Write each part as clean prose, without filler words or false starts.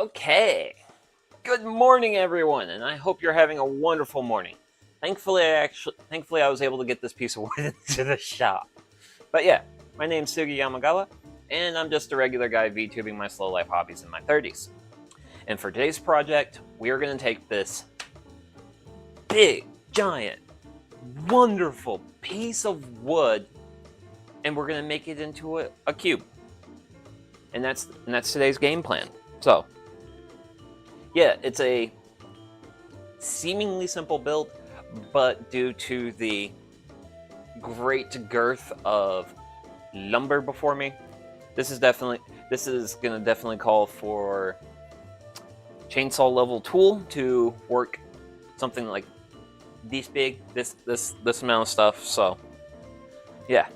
Okay, good morning everyone, and I hope you're having a wonderful morning. Thankfully I was able to get this piece of wood into the shop. But yeah, my name's Sugi Yamagawa, and I'm just a regular guy VTubing my slow life hobbies in my 30s. And for today's project, we are going to take this big, giant, wonderful piece of wood, and we're going to make it into a cube. And that's today's game plan. So, yeah, it's a seemingly simple build, but due to the great girth of lumber before me, this is gonna definitely call for chainsaw level tool to work something like this big, this amount of stuff. So yeah,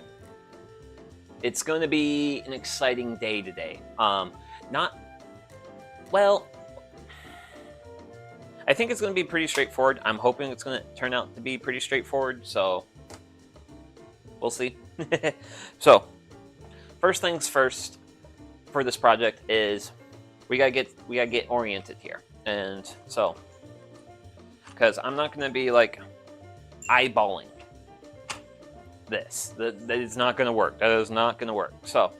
it's going to be an exciting day today. I think it's going to be pretty straightforward. I'm hoping it's going to turn out to be pretty straightforward, so we'll see. So, first things first for this project is we gotta get oriented here, and so because I'm not going to be like eyeballing this. That is not going to work. That is not going to work. So,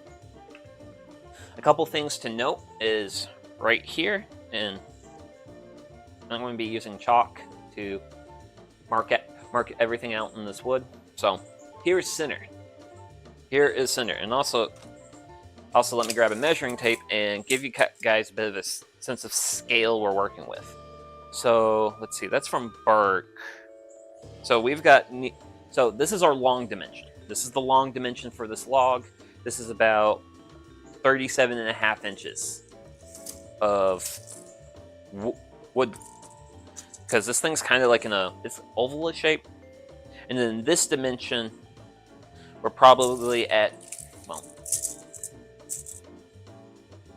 a couple things to note is right here, and I'm going to be using chalk to mark everything out in this wood. So here's center. Here is center, and also let me grab a measuring tape and give you guys a bit of a sense of scale we're working with. So let's see, that's from bark. So we've got, so this is our long dimension. This is the long dimension for this log. This is about 37.5 inches of wood, because this thing's kind of like it's oval shape. And then this dimension, we're probably at, well,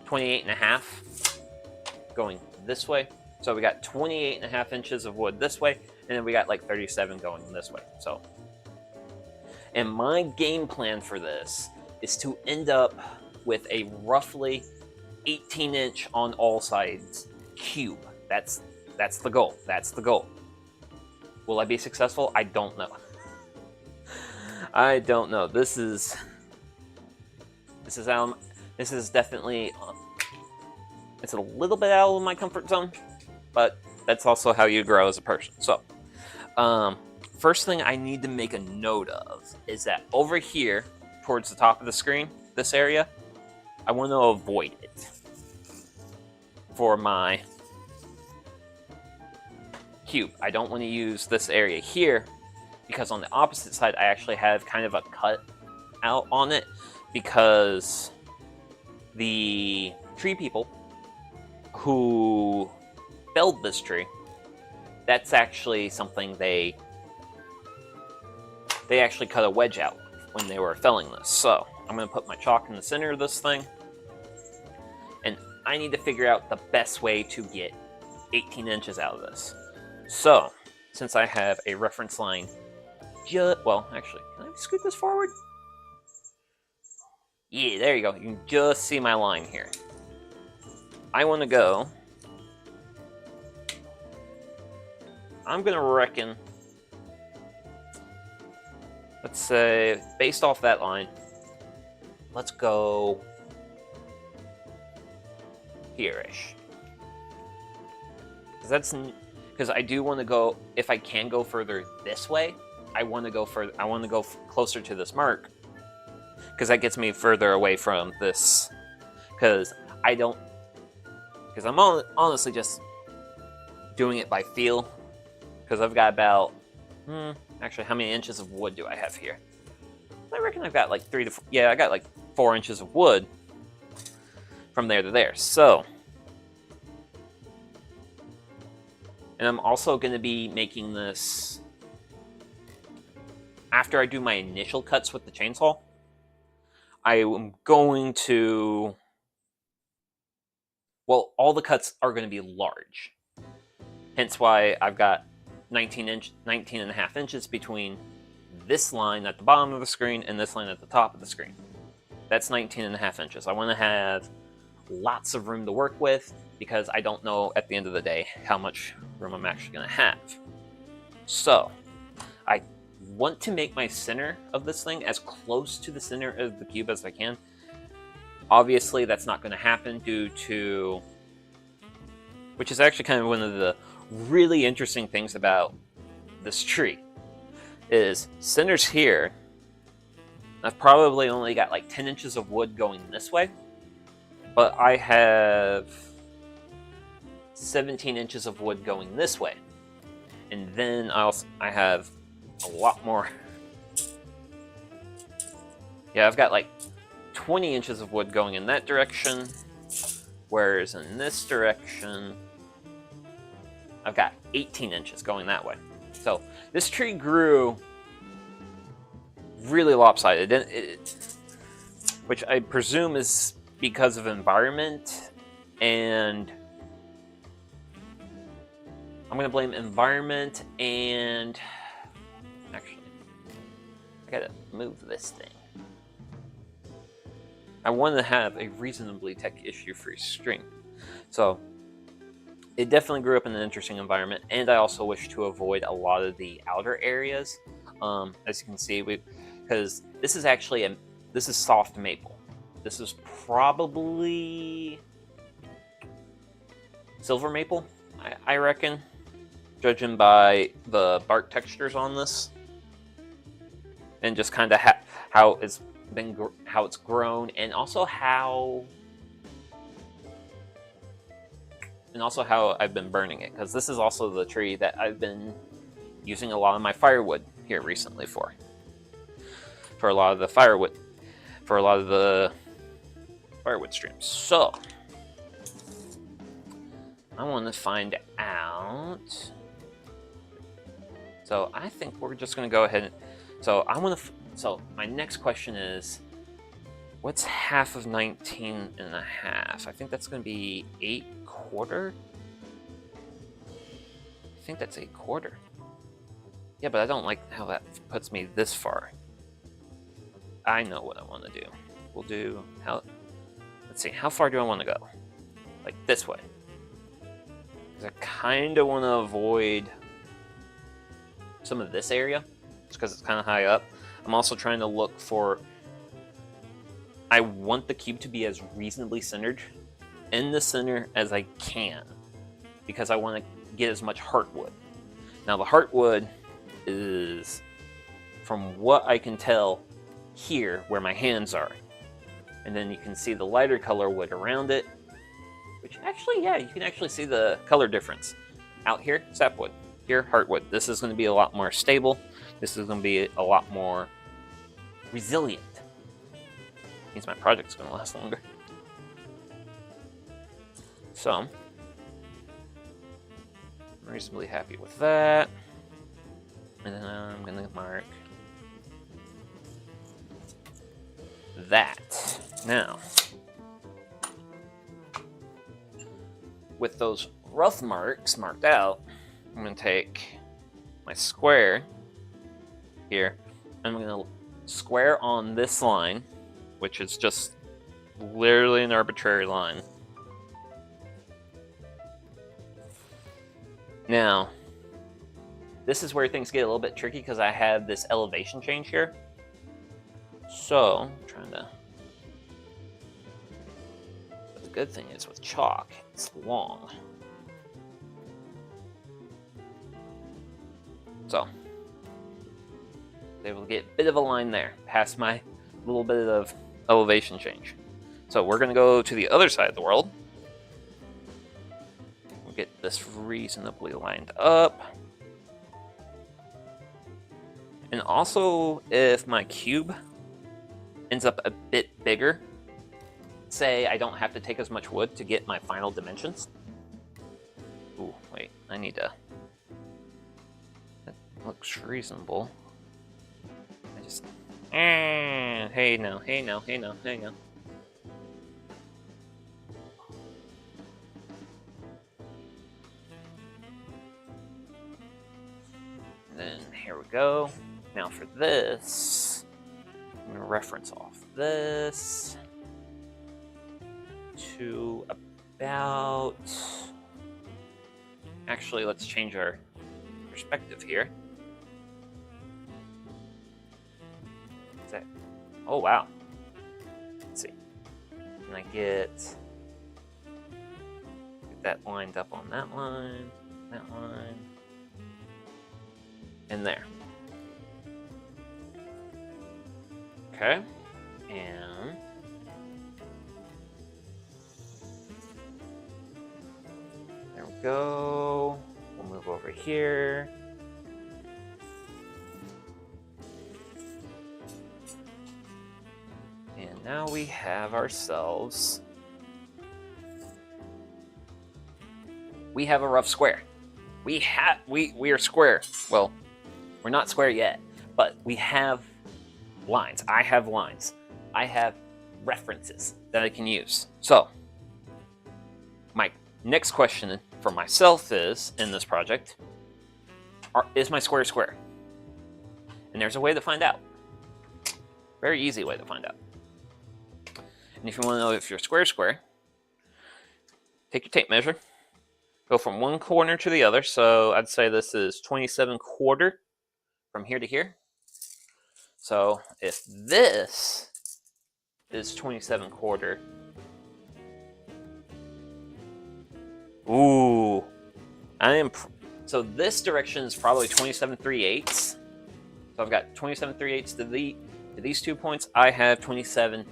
28.5 going this way. So we got 28.5 inches of wood this way, and then we got like 37 going this way. So, and my game plan for this is to end up with a roughly 18-inch on all sides cube. That's the goal. That's the goal. Will I be successful? I don't know. I don't know. This is definitely it's a little bit out of my comfort zone, but that's also how you grow as a person. So, first thing I need to make a note of is that over here towards the top of the screen, this area, I want to avoid it for my cube. I don't want to use this area here because on the opposite side I actually have kind of a cut out on it, because the tree people who felled this tree, that's actually something they actually cut a wedge out when they were felling this. So I'm going to put my chalk in the center of this thing, and I need to figure out the best way to get 18 inches out of this. So, since I have a reference line, well, actually, can I scoot this forward? Yeah, there you go. You can just see my line here. I want to go, I'm going to reckon, let's say, based off that line, let's go here-ish. Because I do want to go, if I can go further this way, I want to go closer to this mark, because that gets me further away from this, because I'm honestly just doing it by feel, because I've got about, actually, how many inches of wood do I have here? I reckon I've got like 3 to 4, yeah, I got like 4 inches of wood from there to there. So, and I'm also going to be making this after I do my initial cuts with the chainsaw. I am going to, well, all the cuts are going to be large. Hence why I've got 19.5 inches between this line at the bottom of the screen and this line at the top of the screen. That's 19.5 inches. I want to have lots of room to work with, because I don't know at the end of the day how much room I'm actually going to have. So I want to make my center of this thing as close to the center of the cube as I can. Obviously, that's not going to happen due to, which is actually kind of one of the really interesting things about this tree, is centers here. I've probably only got like 10 inches of wood going this way, but I have 17 inches of wood going this way. And then I have a lot more. Yeah, I've got like 20 inches of wood going in that direction, whereas in this direction, I've got 18 inches going that way. So this tree grew really lopsided, which I presume is because of environment, and I'm going to blame environment, and actually, I gotta move this thing. I want to have a reasonably tech issue-free stream. So it definitely grew up in an interesting environment, and I also wish to avoid a lot of the outer areas. As you can see, because this is actually this is soft maple. This is probably silver maple, I reckon, judging by the bark textures on this, and just kind of how it's grown, and also how I've been burning it, because this is also the tree that I've been using a lot of my firewood here recently for a lot of the firewood streams. So I want to find out. So I think we're just going to go ahead and, so my next question is, what's half of 19 and a half? I think that's going to be 8/4. I think that's 8/4. Yeah, but I don't like how that puts me this far. I know what I want to do. We'll do, let's see, how far do I want to go? Like this way. Because I kind of want to avoid some of this area, just because it's kind of high up. I'm also trying to look for, I want the cube to be as reasonably centered in the center as I can, because I want to get as much heartwood. Now the heartwood is, from what I can tell, here where my hands are, and then you can see the lighter color wood around it, which actually, yeah, you can actually see the color difference. Out here, sapwood. Here, heartwood. This is going to be a lot more stable. This is going to be a lot more resilient. Means my project's going to last longer. So I'm reasonably happy with that. And then I'm going to mark that. Now, with those rough marks marked out, I'm going to take my square here, and I'm going to square on this line, which is just literally an arbitrary line. Now, this is where things get a little bit tricky, because I have this elevation change here. So, I'm trying to... But the good thing is with chalk, it's long. So, able to get a bit of a line there, past my little bit of elevation change. So we're going to go to the other side of the world. We'll get this reasonably lined up. And also, if my cube ends up a bit bigger, say I don't have to take as much wood to get my final dimensions. Ooh, wait, I need to... That looks reasonable. I just... Hey now, hey now, hey now, hey now. And then here we go. Now for this, I'm going to reference off this to about... Actually, let's change our perspective here. What's that? Oh, wow. Let's see. Can I get that lined up on that line, and there. Okay. And there we go. We'll move over here. And now we have ourselves... We have a rough square. We are square. Well, we're not square yet, but we have lines. I have lines. I have references that I can use. So, my next question for myself is, in this project, is my square square? And there's a way to find out. Very easy way to find out. And if you want to know if you're square square, take your tape measure, go from one corner to the other. So I'd say this is 27¼ from here to here. So if this is 27¼ ooh, so this direction is probably 27⅜. So I've got 27⅜ to these 2 points. I have 27¼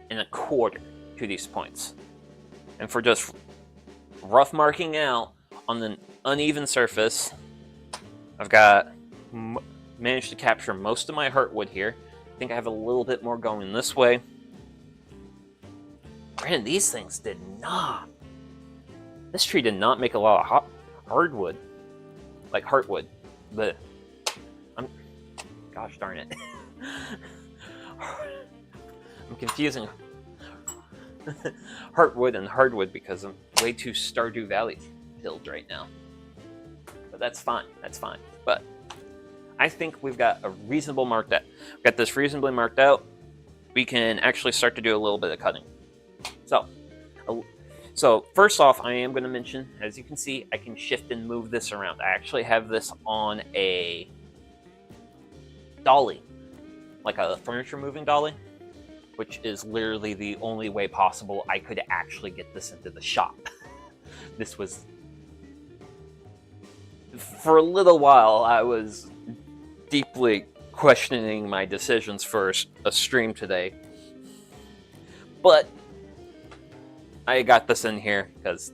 to these points. And for just rough marking out on the uneven surface, I've got managed to capture most of my heartwood here. I think I have a little bit more going this way. Granted, these things did not. This tree did not make a lot of hardwood, like heartwood. But gosh darn it, I'm confusing heartwood and hardwood because I'm way too Stardew Valley pilled right now. But that's fine. That's fine. But I think we've got a reasonable marked out. We've got this reasonably marked out. We can actually start to do a little bit of cutting. So first off, I am going to mention, as you can see, I can shift and move this around. I actually have this on a dolly, like a furniture moving dolly, which is literally the only way possible I could actually get this into the shop. This was... For a little while, I was deeply questioning my decisions for a stream today. But I got this in here because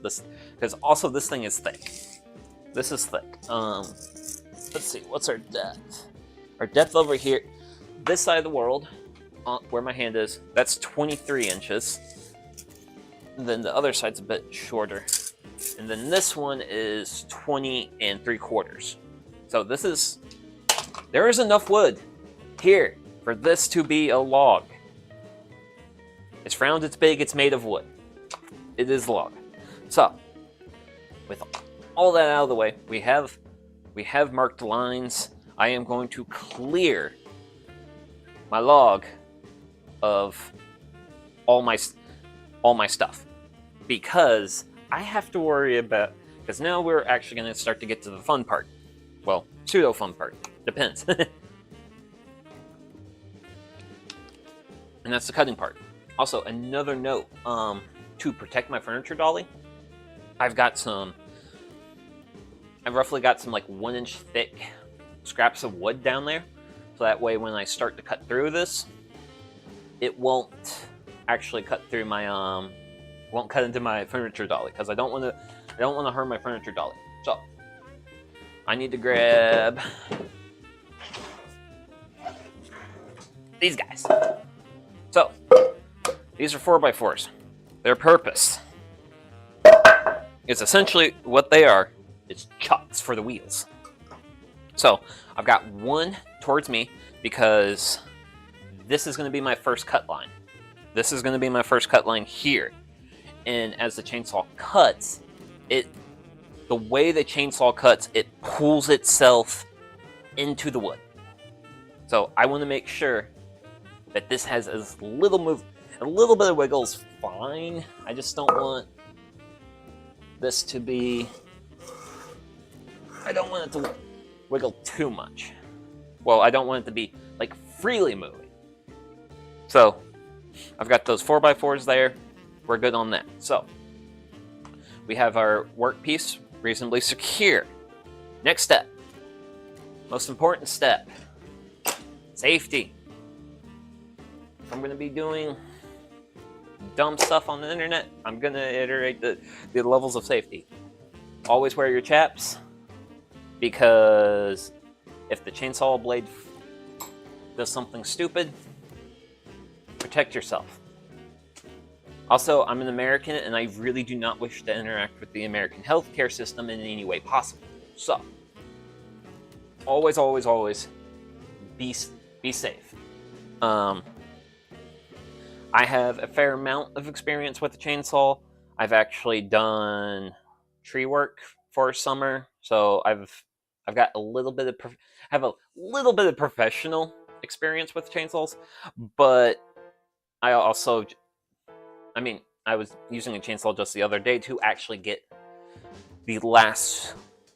also this thing is thick. This is thick. Let's see, what's our depth? Our depth over here, this side of the world, where my hand is, that's 23 inches. And then the other side's a bit shorter. And then this one is 20⅔. So there is enough wood here for this to be a log. It's round, it's big, it's made of wood. It is log. So, with all that out of the way, we have marked lines. I am going to clear my log of all my stuff, because I have to worry about, because now we're actually going to start to get to the fun part. Well, pseudo fun part. Depends. And that's the cutting part. Also, another note, to protect my furniture dolly, I've roughly got some like 1-inch thick scraps of wood down there. So that way when I start to cut through this, it won't actually cut through my, won't cut into my furniture dolly, because I don't want to harm my furniture dolly. So I need to grab these guys. So these are 4x4s. Their purpose is essentially what they are. It's chucks for the wheels. So I've got one towards me because this is going to be my first cut line. This is going to be my first cut line here. And as the chainsaw cuts, the way the chainsaw cuts, it pulls itself into the wood. So I want to make sure that this has a little bit of wiggle as fine. I just don't want this to be... I don't want it to wiggle too much. Well, I don't want it to be, like, freely moving. So, I've got those 4x4s there. We're good on that. So, we have our workpiece reasonably secure. Next step. Most important step. Safety. If I'm going to be doing dumb stuff on the internet, I'm going to iterate the levels of safety. Always wear your chaps, because if the chainsaw blade does something stupid, protect yourself. Also, I'm an American, and I really do not wish to interact with the American healthcare system in any way possible. So, always, always, always be safe. I have a fair amount of experience with the chainsaw. I've actually done tree work for summer, so I've got a little bit of professional experience with chainsaws, but I also, I was using a chainsaw just the other day to actually get the last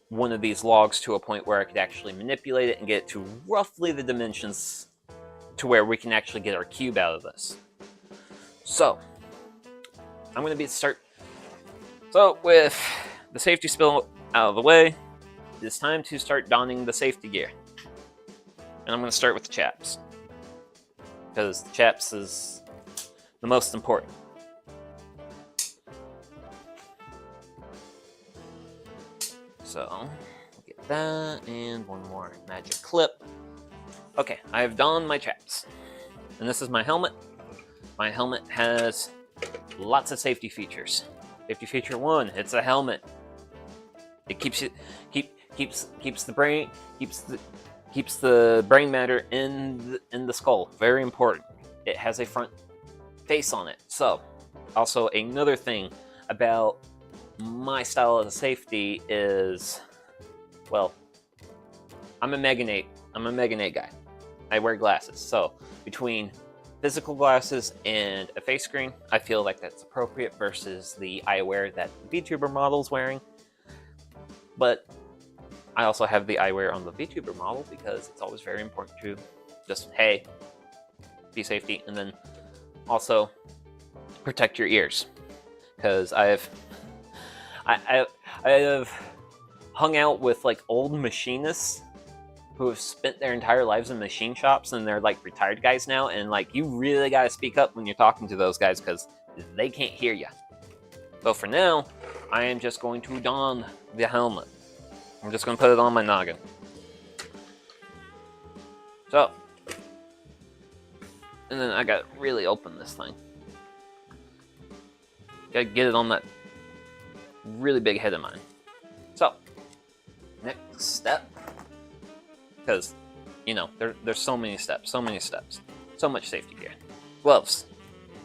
one of these logs to a point where I could actually manipulate it and get it to roughly the dimensions to where we can actually get our cube out of this. So, I'm going to start. So, with the safety spill out of the way, it's time to start donning the safety gear. And I'm going to start with the chaps, because the chaps is the most important. So, get that, and one more magic clip. Okay, I have donned my chaps. And this is my helmet. My helmet has lots of safety features. Safety feature 1, it's a helmet. It keeps the brain matter in the skull. Very important. It has a front face on it. So, also another thing about my style of safety is, well, I'm a Meganate guy. I wear glasses. So, between physical glasses and a face screen, I feel like that's appropriate versus the eyewear that the VTuber model's wearing. But I also have the eyewear on the VTuber model because it's always very important to just, hey, be safety, and then also protect your ears. Because I have hung out with like old machinists who have spent their entire lives in machine shops, and they're like retired guys now, and like you really gotta speak up when you're talking to those guys because they can't hear you. So for now, I am just going to don the helmet. I'm just going to put it on my noggin. So, and then I gotta really open this thing. Gotta get it on that really big head of mine. So, next step. Because, you know, there's so many steps, so much safety gear. Gloves.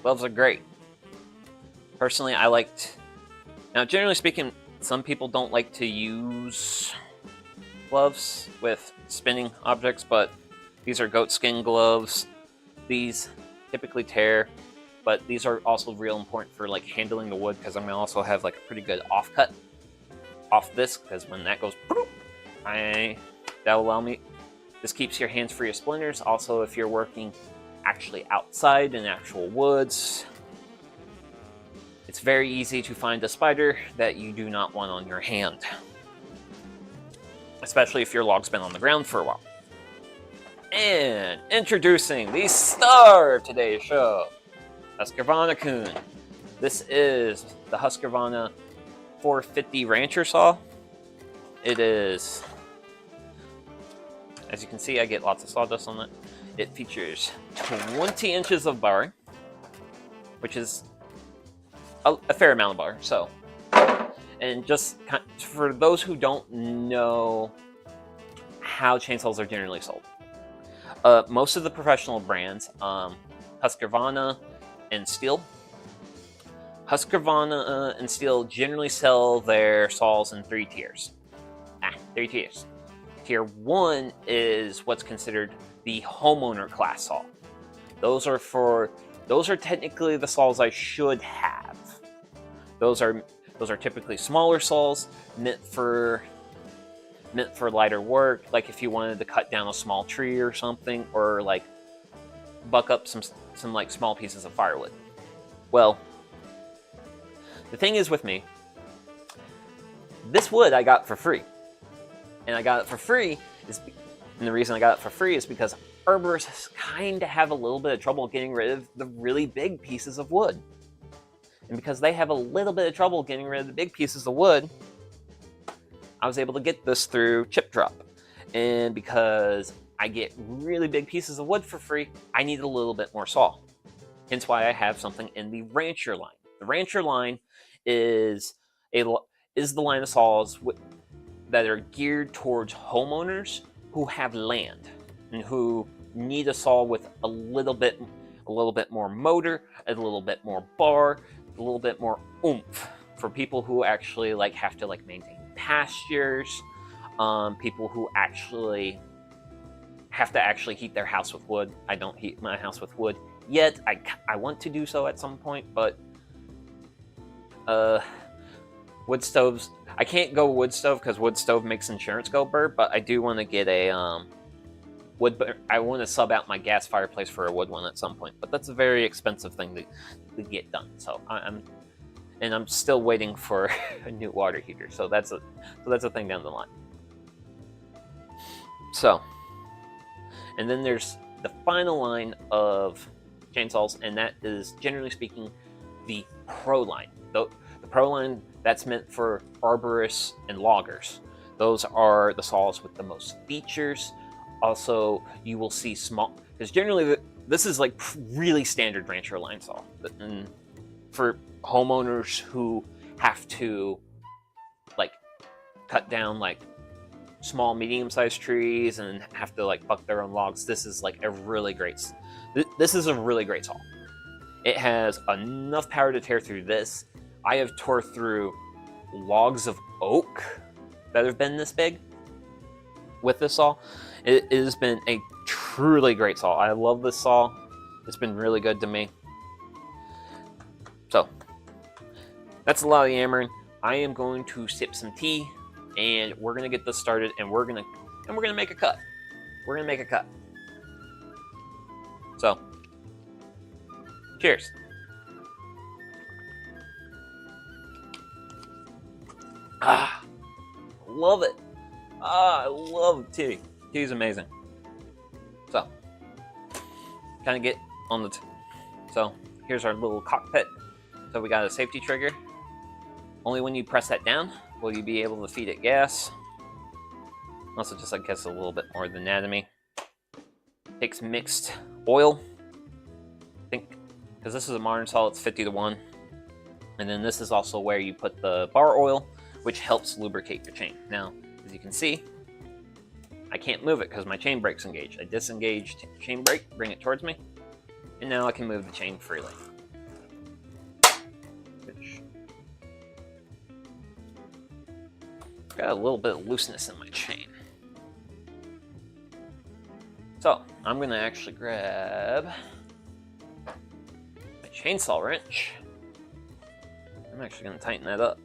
Gloves are great. Personally, I liked... Now, generally speaking, some people don't like to use gloves with spinning objects, but these are goat skin gloves. These typically tear, but these are also real important for like handling the wood, because I'm going to also have like a pretty good offcut off this, because when that goes, that'll allow me... This keeps your hands free of splinters. Also, if you're working actually outside in actual woods, it's very easy to find a spider that you do not want on your hand. Especially if your log's been on the ground for a while. And introducing the star of today's show, Husqvarna-kun. This is the Husqvarna 450 Rancher Saw. It is... As you can see, I get lots of sawdust on it. It features 20 inches of bar, which is a fair amount of bar. So, and just for those who don't know how chainsaws are generally sold, most of the professional brands, Husqvarna and Stihl, Husqvarna and Stihl generally sell their saws in 3 tiers. 3 tiers. Tier 1 is what's considered the homeowner class saw. Those are for those are technically the saws I should have. Those are typically smaller saws meant for lighter work, like if you wanted to cut down a small tree or something, or like buck up some like small pieces of firewood. Well, the thing is with me, this wood I got for free. And I got it for free and the reason I got it for free is because arborists kind of have a little bit of trouble getting rid of the really big pieces of wood. And because they have a little bit of trouble getting rid of the big pieces of wood, I was able to get this through chip drop. And because I get really big pieces of wood for free, I need a little bit more saw. Hence why I have something in the Rancher line. The Rancher line is the line of saws that are geared towards homeowners who have land and who need a saw with a little bit more motor, a little bit more bar, a little bit more oomph, for people who actually like have to like maintain pastures, people who actually have to actually heat their house with wood. I don't heat my house with wood yet. I want to do so at some point, but wood stoves, I can't go wood stove because wood stove makes insurance go burr, but I do want to get a I want to sub out my gas fireplace for a wood one at some point, but that's a very expensive thing to get done. So I'm still waiting for a new water heater. So that's a thing down the line. So, and then there's the final line of chainsaws, and that is, generally speaking, the Pro line. The Pro line, that's meant for arborists and loggers. Those are the saws with the most features. Also, you will see small, because generally this is like really standard Rancher line saw. And for homeowners who have to like cut down like small, medium-sized trees and have to like buck their own logs, this is like a really great. This is a really great saw. It has enough power to tear through this. I have tore through logs of oak that have been this big with this saw. It has been a truly great saw. I love this saw. It's been really good to me. So that's a lot of yammering. I am going to sip some tea, and we're gonna get this started, and we're gonna make a cut. We're gonna make a cut. So, cheers. Ah, love it. Ah, I love tea. Tea's amazing. So, kind of get on the. So, here's our little cockpit. So we got a safety trigger. Only when you press that down will you be able to feed it gas. Also, just I guess a little bit more of the anatomy. Takes mixed oil. I think because this is a modern saw, it's 50-to-1. And then this is also where you put the bar oil, which helps lubricate your chain. Now, as you can see, I can't move it because my chain brake's engaged. I disengaged chain brake, bring it towards me, and now I can move the chain freely. Got a little bit of looseness in my chain. So, I'm gonna actually grab my chainsaw wrench. I'm actually gonna tighten that up.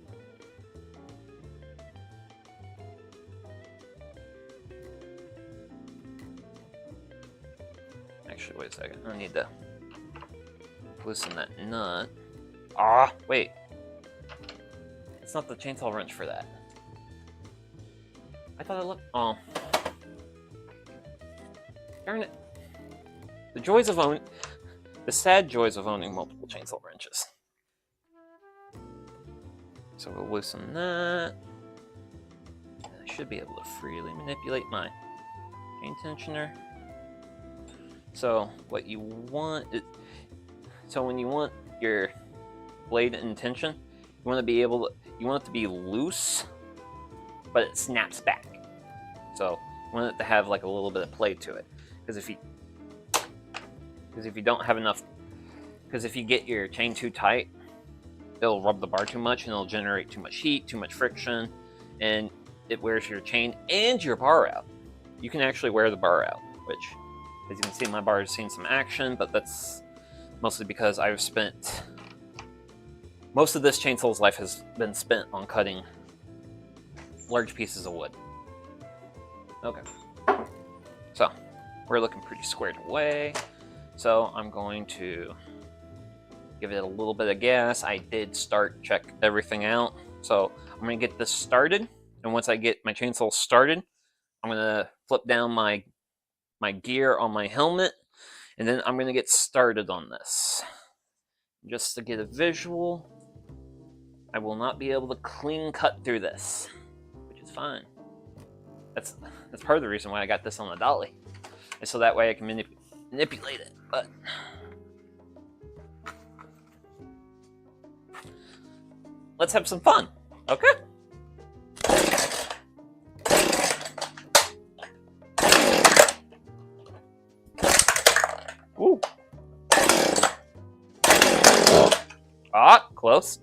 Actually, wait a second. I need to loosen that nut. Ah, wait. It's not the chainsaw wrench for that. I thought it looked. Oh. Darn it. The sad joys of owning multiple chainsaw wrenches. So we'll loosen that. And I should be able to freely manipulate my chain tensioner. So what you want is, so when you want your blade in tension, you want it to be loose, but it snaps back. So you want it to have like a little bit of play to it. Because if you don't have enough, because if you get your chain too tight, it'll rub the bar too much and it'll generate too much heat, too much friction, and it wears your chain and your bar out. You can actually wear the bar out, which, as you can see, my bar has seen some action, but that's mostly because I've spent most of this chainsaw's life has been spent on cutting large pieces of wood. Okay, so we're looking pretty squared away. So I'm going to give it a little bit of gas. I did check everything out. So I'm gonna get this started, and once I get my chainsaw started, I'm gonna flip down my gear on my helmet, and then I'm gonna get started on this. Just to get a visual, I will not be able to clean cut through this, which is fine. That's part of the reason why I got this on the dolly, is so that way I can manipulate it. But let's have some fun, okay? Ooh. Ah, close.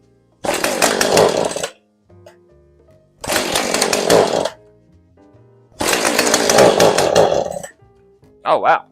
Oh, wow.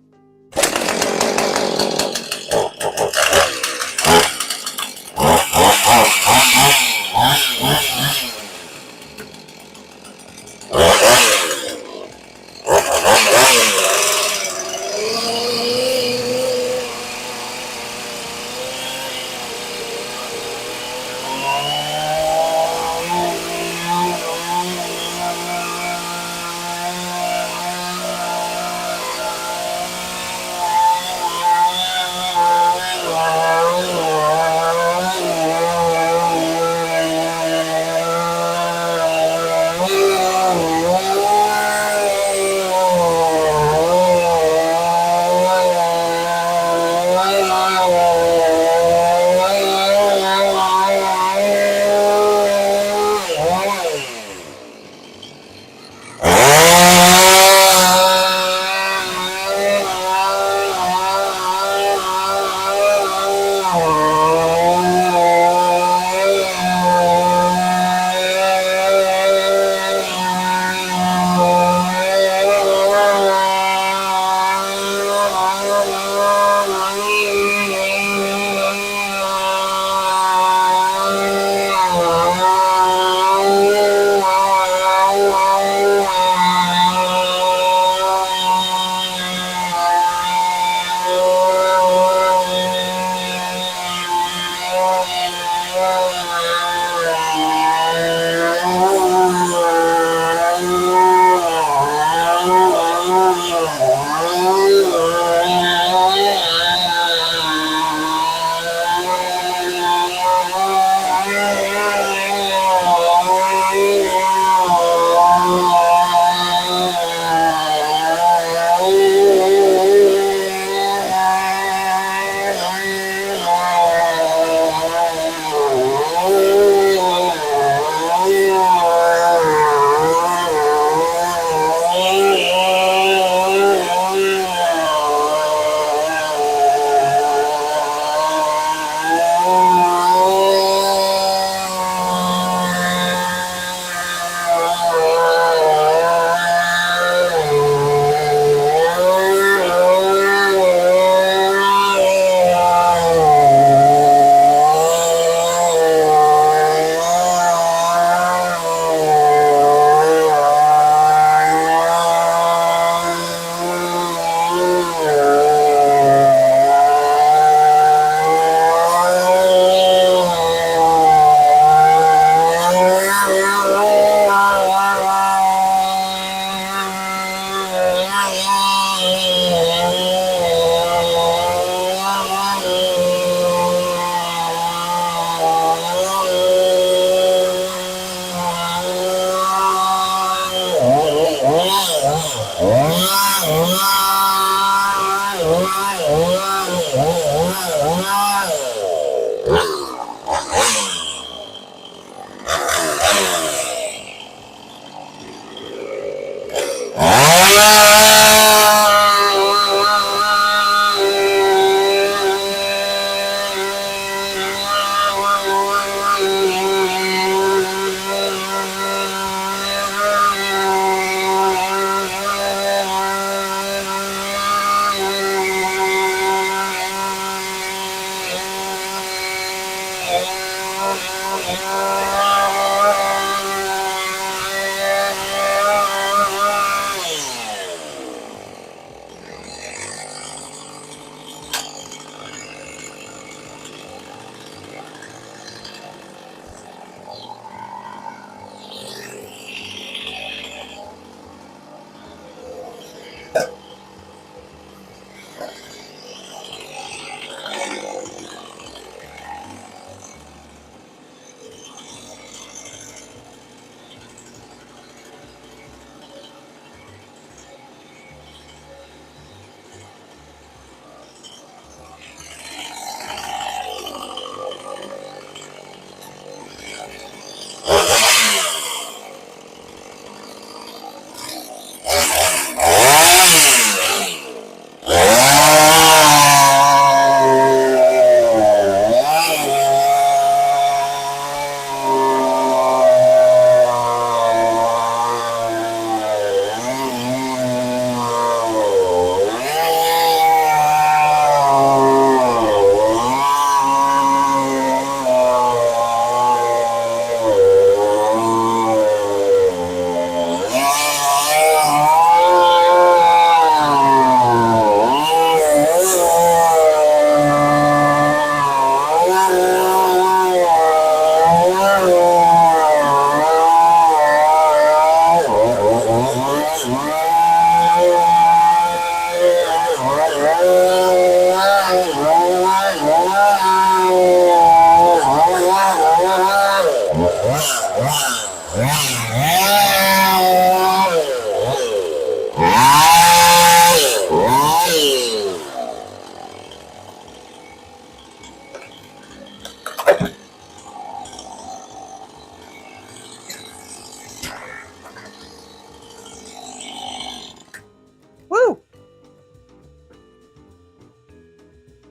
Woo!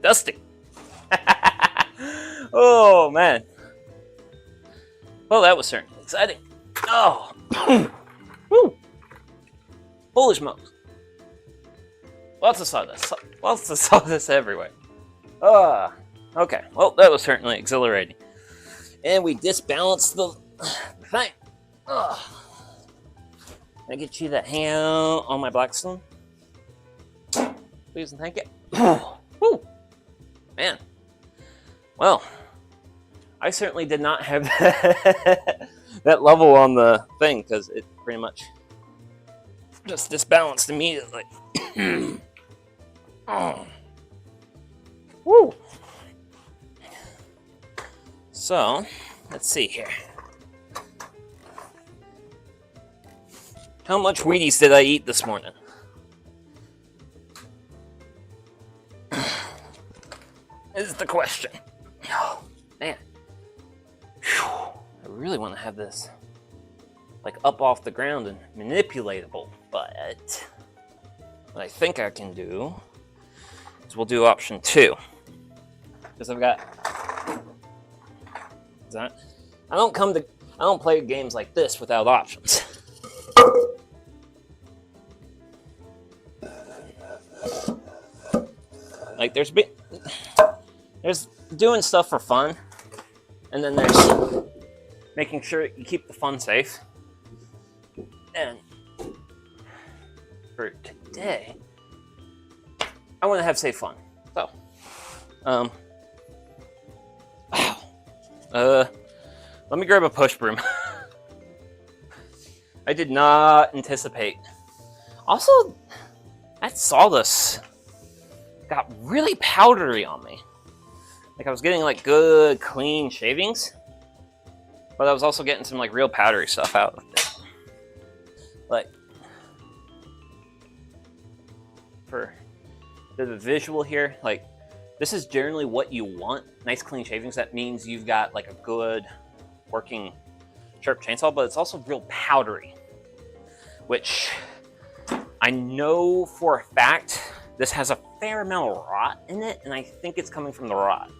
Dusty. Oh, man. Well, that was certainly exciting. Oh. Woo! Holy smokes. Lots of sawdust. Lots of sawdust everywhere. Okay. Well, that was certainly exhilarating. And we disbalanced the thing. Can I get you that hand on my blackstone? Please and thank you. Woo! Man. Well, I certainly did not have that level on the thing because it pretty much just disbalanced immediately. Oh. Woo! So, let's see here. How much Wheaties did I eat this morning? Is the question. Oh, man. Whew. I really want to have this like up off the ground and manipulatable, but what I think I can do is we'll do option 2. Because I've got I don't play games like this without options. Like there's doing stuff for fun, and then there's making sure you keep the fun safe. And for today, I want to have safe fun. So, wow. Let me grab a push broom. I did not anticipate. Also, that sawdust got really powdery on me. Like I was getting like good clean shavings, but I was also getting some like real powdery stuff out of it. Like for the visual here, like this is generally what you want. Nice clean shavings. That means you've got like a good working sharp chainsaw, but it's also real powdery, which I know for a fact this has a fair amount of rot in it, and I think it's coming from the rot.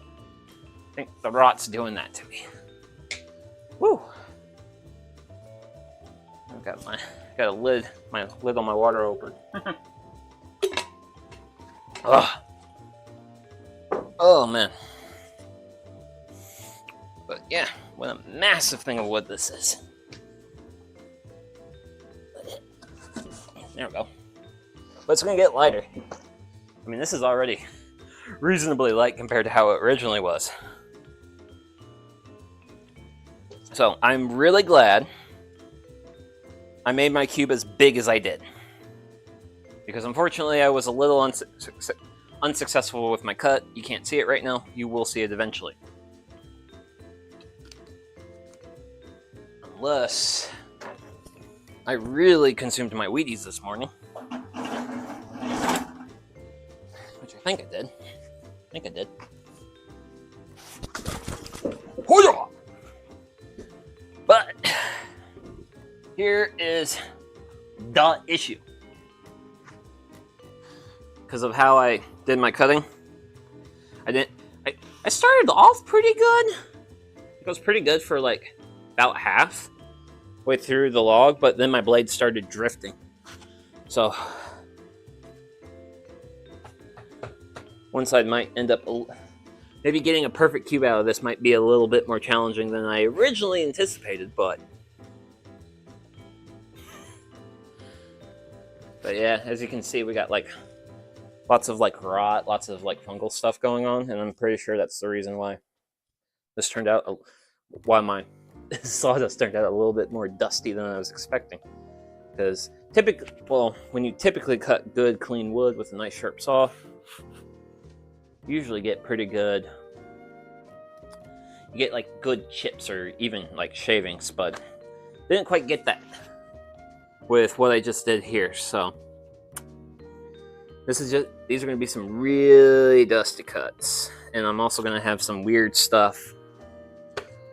I think the rot's doing that to me. Woo! I've got my lid on my water open. Ugh. Oh man. But yeah, what a massive thing of wood this is. There we go. But it's gonna get lighter. I mean, this is already reasonably light compared to how it originally was. So I'm really glad I made my cube as big as I did. Because unfortunately I was a little unsuccessful with my cut. You can't see it right now. You will see it eventually. Unless I really consumed my Wheaties this morning. Which I think I did. But here is the issue. Because of how I did my cutting, I started off pretty good. It was pretty good for like about half way through the log, but then my blade started drifting. So one side might end up maybe getting a perfect cube out of this might be a little bit more challenging than I originally anticipated, but yeah, as you can see, we got like lots of like rot, lots of like fungal stuff going on, and I'm pretty sure that's the reason why this turned out, why my sawdust turned out a little bit more dusty than I was expecting. Because when you typically cut good clean wood with a nice sharp saw, you usually get pretty good you get like good chips or even like shavings, but didn't quite get that with what I just did here. So these are going to be some really dusty cuts, and I'm also going to have some weird stuff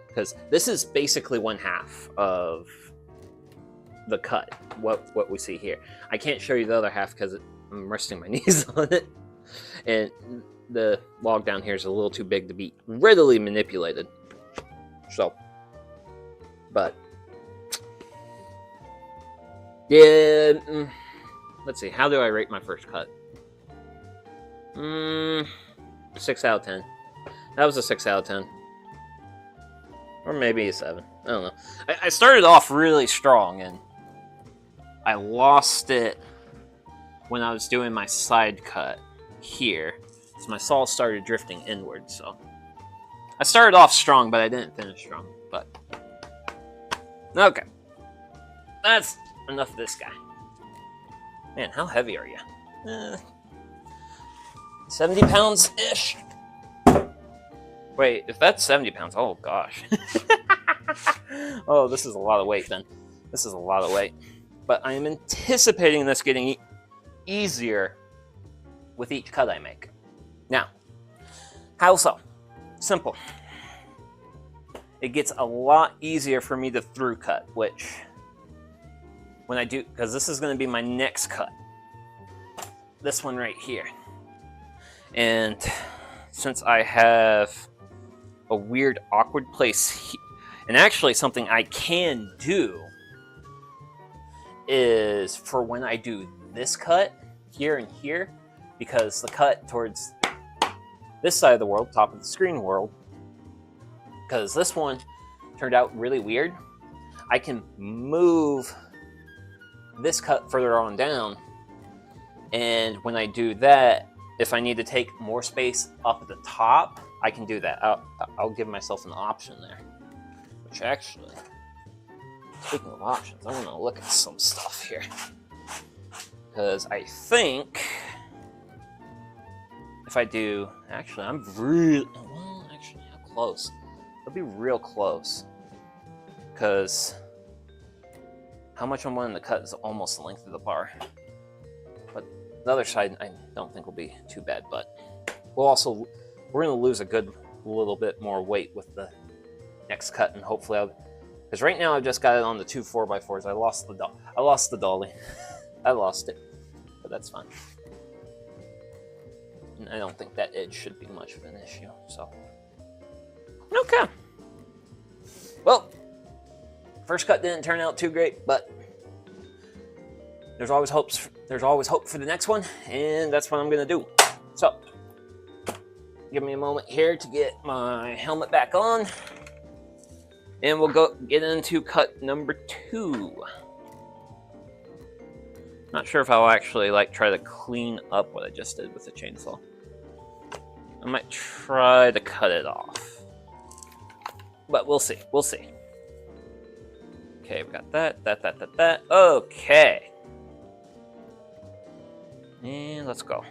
because this is basically 1/2 of the cut. What we see here, I can't show you the other half because I'm resting my knees on it, and the log down here is a little too big to be readily manipulated. So, but yeah, let's see. How do I rate my first cut? 6 out of 10. That was a 6 out of 10. Or maybe a 7. I don't know. I started off really strong, and I lost it when I was doing my side cut here. So my saw started drifting inward, so I started off strong, but I didn't finish strong. But okay. That's enough of this guy. Man, how heavy are you? 70 pounds-ish. Wait, if that's 70 pounds, oh gosh. Oh, this is a lot of weight then. This is a lot of weight. But I am anticipating this getting easier with each cut I make. Now, how so? Simple. It gets a lot easier for me to through cut, which when I do, because this is going to be my next cut. This one right here. And since I have a weird, awkward place, and actually something I can do is for when I do this cut here and here, because the cut towards this side of the world, top of the screen world, because this one turned out really weird, I can move this cut further on down, and when I do that, if I need to take more space up at the top, I can do that. I'll give myself an option there. Which actually, speaking of options, I want to look at some stuff here. Because I think if I do, actually, I'm really, well, actually, how close? It'll be real close. Because how much I'm wanting to cut is almost the length of the bar. But the other side, I don't think will be too bad, but we're going to lose a good little bit more weight with the next cut, and hopefully because right now I've just got it on the 2 4x4s. I lost the dolly. I lost it, but that's fine. And I don't think that edge should be much of an issue, so. Okay. Well, first cut didn't turn out too great, but there's always hope for the next one, and that's what I'm gonna do. So, give me a moment here to get my helmet back on, and we'll go get into cut number 2. Not sure if I'll actually try to clean up what I just did with the chainsaw. I might try to cut it off, but we'll see. We'll see. Okay, we got that. Okay. And let's go.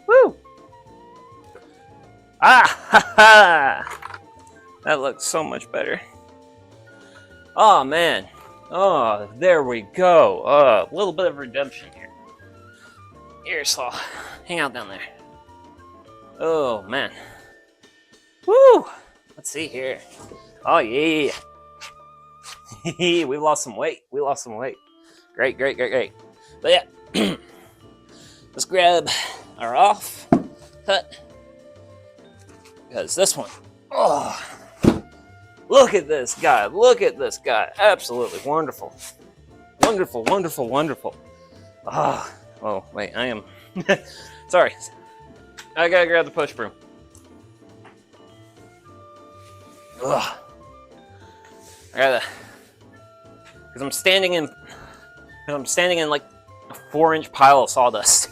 Woo! Ah, ha, ha! That looks so much better. Oh, man. Oh, there we go. A little bit of redemption here. Here, Saw. Hang out down there. Oh, man. Woo! Let's see here. Oh, yeah. We lost some weight. We lost some weight. Great, great, great, great. But yeah. Let's grab our off cut. Because this one, oh, look at this guy. Look at this guy. Absolutely wonderful. Wonderful, wonderful, wonderful. Ah, oh, wait, I am. Sorry. I gotta grab the push broom. Ugh. I gotta. Because I'm standing in like a 4-inch pile of sawdust.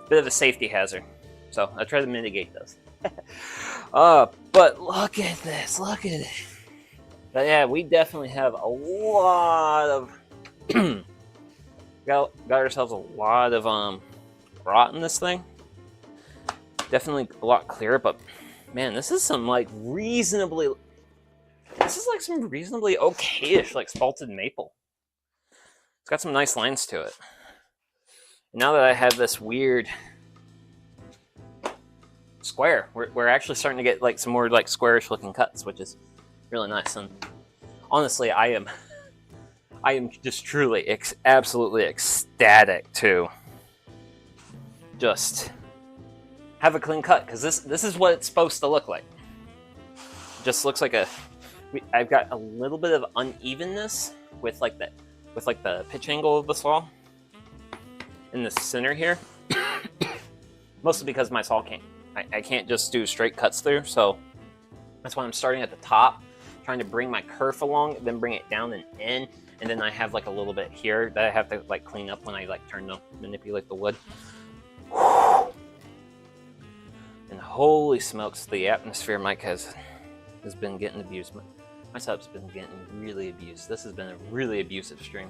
Bit of a safety hazard, so I try to mitigate those. But look at this, look at it. But yeah, we definitely have a lot of got ourselves a lot of rot in this thing. Definitely a lot clearer, but man, this is some like reasonably. This is like some reasonably okay-ish like spalted maple. It's got some nice lines to it. Now that I have this weird square, we're actually starting to get like some more like squarish looking cuts, which is really nice. And honestly, I am just truly absolutely ecstatic to just have a clean cut, because this is what it's supposed to look like. It just looks like I've got a little bit of unevenness with like the pitch angle of the saw in the center here. Mostly because my saw I can't just do straight cuts through, so that's why I'm starting at the top, trying to bring my kerf along, then bring it down and in, and then I have like a little bit here that I have to like clean up when I like turn to manipulate the wood. And holy smokes, the atmosphere mic has been getting abused. My setup's been getting really abused. This has been a really abusive stream.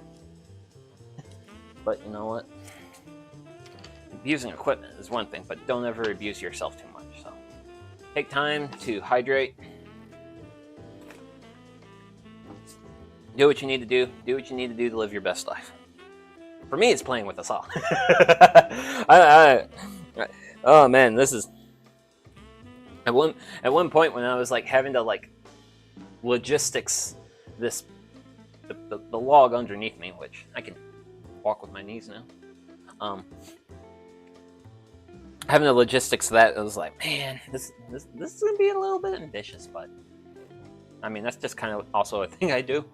But you know what? Abusing equipment is one thing, but don't ever abuse yourself too much. So take time to hydrate. Do what you need to do. Do what you need to do to live your best life. For me, it's playing with a saw. Oh man, this is at one point when I was like having to like logistics the log underneath me, which I can walk with my knees now. Having the logistics of that, it was like, man, this is gonna be a little bit ambitious, but I mean that's just kind of also a thing I do.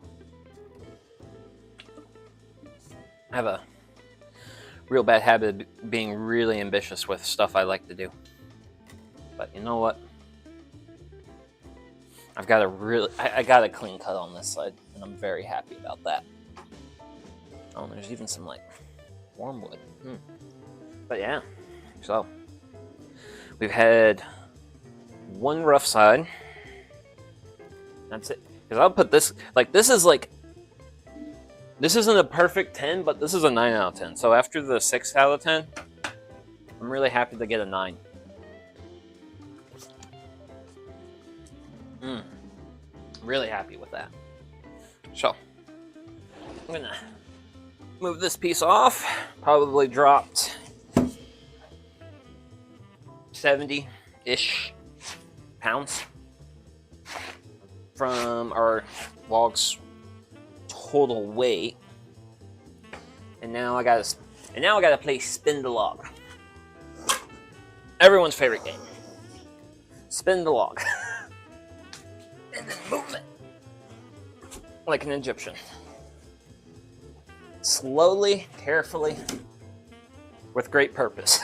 I have a real bad habit of being really ambitious with stuff I like to do. But you know what? I've got I got a clean cut on this side, and I'm very happy about that. Oh, and there's even some like warm wood. But yeah, So, we've had one rough side. That's it. Because I'll put this, like, this isn't a perfect 10, but this is a 9 out of 10. So after the 6 out of 10, I'm really happy to get a 9. Really happy with that. So, I'm gonna move this piece off. Probably dropped 70-ish pounds from our log's total weight. And now I gotta play Spin the Log. Everyone's favorite game. Spin the log. And then move it. Like an Egyptian. Slowly, carefully, with great purpose.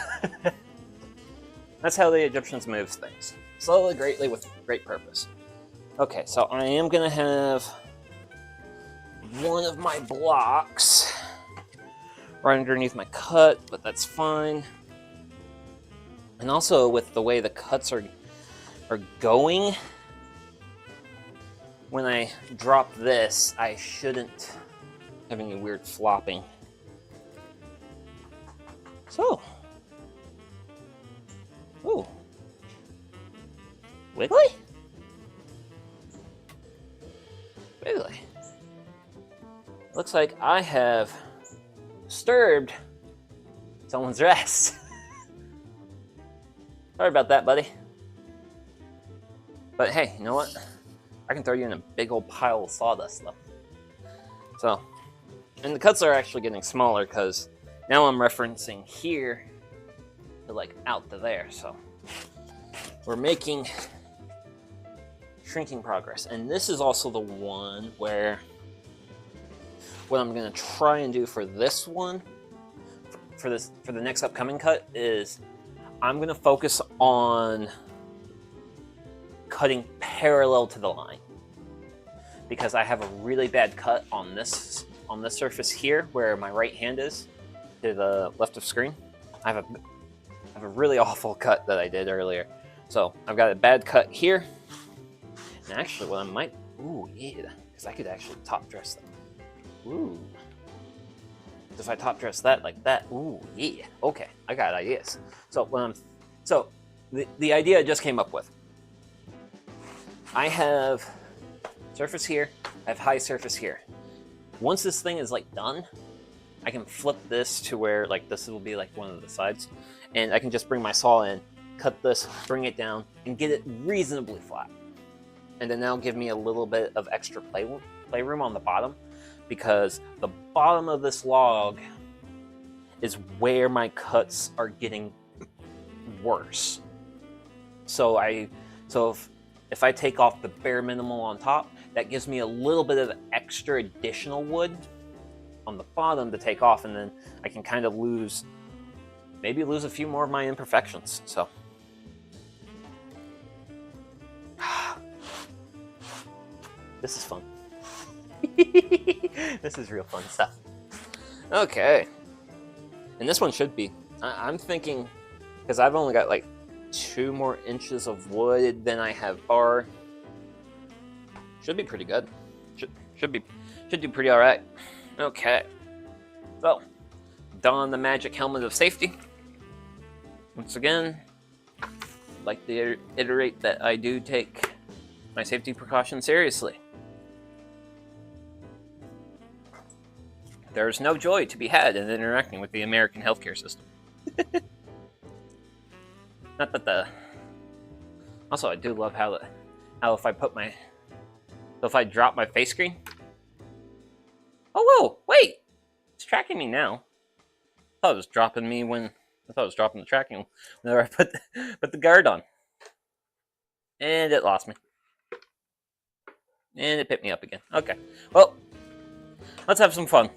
That's how the Egyptians move things. Slowly, greatly, with great purpose. Okay, so I am gonna have one of my blocks right underneath my cut, but that's fine. And also with the way the cuts are going, when I drop this, I shouldn't have any weird flopping. So, ooh, wiggly? Wiggly. Looks like I have disturbed someone's rest. Sorry about that, buddy. But hey, you know what? I can throw you in a big old pile of sawdust, though. So, and the cuts are actually getting smaller because now I'm referencing here to like out to there. So, we're making shrinking progress. And this is also the one where what I'm going to try and do for this one, for the next upcoming cut, is I'm going to focus on cutting parallel to the line, because I have a really bad cut on this surface here where my right hand is to the left of screen. I have a really awful cut that I did earlier. So I've got a bad cut here. And actually what I might, ooh yeah, because I could actually top dress them. Ooh. If I top dress that like that, ooh yeah, okay, I got ideas. So the idea I just came up with. I have surface here, I have high surface here. Once this thing is like done, I can flip this to where like this will be like one of the sides, and I can just bring my saw in, cut this, bring it down, and get it reasonably flat. And then that'll give me a little bit of extra playroom on the bottom, because the bottom of this log is where my cuts are getting worse. So if I take off the bare minimal on top, that gives me a little bit of extra additional wood on the bottom to take off, and then I can kind of maybe lose a few more of my imperfections. So, this is fun. This is real fun stuff. Okay. And this one should be, I'm thinking, because I've only got like 2 more inches of wood than I have bar. Should be pretty good. Should do pretty all right. Okay. So, don the magic helmet of safety. Once again, I'd like to iterate that I do take my safety precautions seriously. There is no joy to be had in interacting with the American healthcare system. Not that also, I do love how if I drop my face screen. Oh whoa, wait! It's tracking me now. I thought it was dropping the tracking whenever I put the guard on. And it lost me. And it picked me up again. Okay. Well, let's have some fun.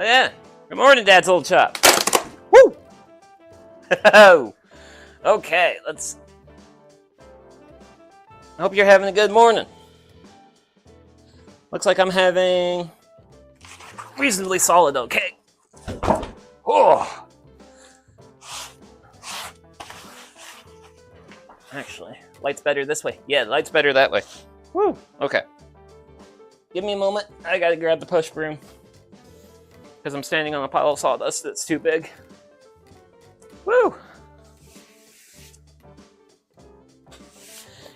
yeah. Good morning, Dad's old chop. Woo! Okay, let's... I hope you're having a good morning. Looks like I'm having reasonably solid okay. Oh! Actually, light's better this way. Yeah, light's better that way. Woo! Okay. Give me a moment. I gotta grab the push broom. Because I'm standing on a pile of sawdust that's too big. Woo!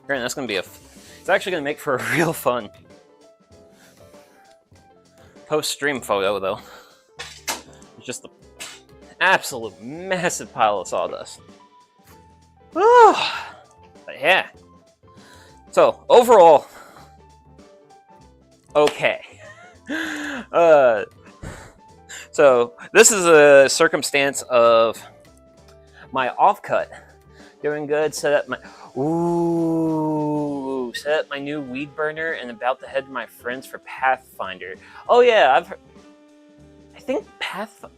Granted, that's gonna be it's actually gonna make for a real fun post-stream photo, though. It's just an absolute massive pile of sawdust. Woo! But yeah. So, overall, okay. So, this is a circumstance of my offcut doing good, set up my new weed burner, and about to head to my friends for Pathfinder. Oh yeah, I think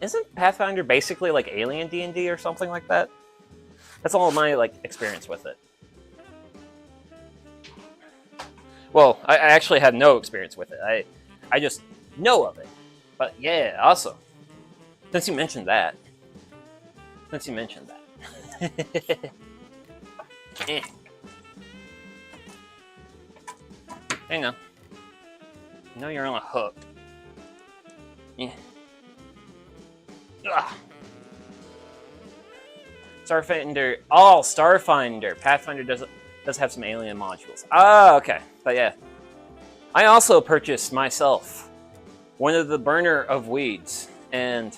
isn't Pathfinder basically like Alien D&D or something like that? That's all my experience with it. Well, I actually had no experience with it. I just know of it. But yeah, awesome. Since you mentioned that. Eh. Hang on. You know you're on a hook. Yeah. Ugh. Starfinder. Oh, Starfinder. Pathfinder does have some alien modules. Ah, okay. But yeah. I also purchased myself one of the burner of weeds, and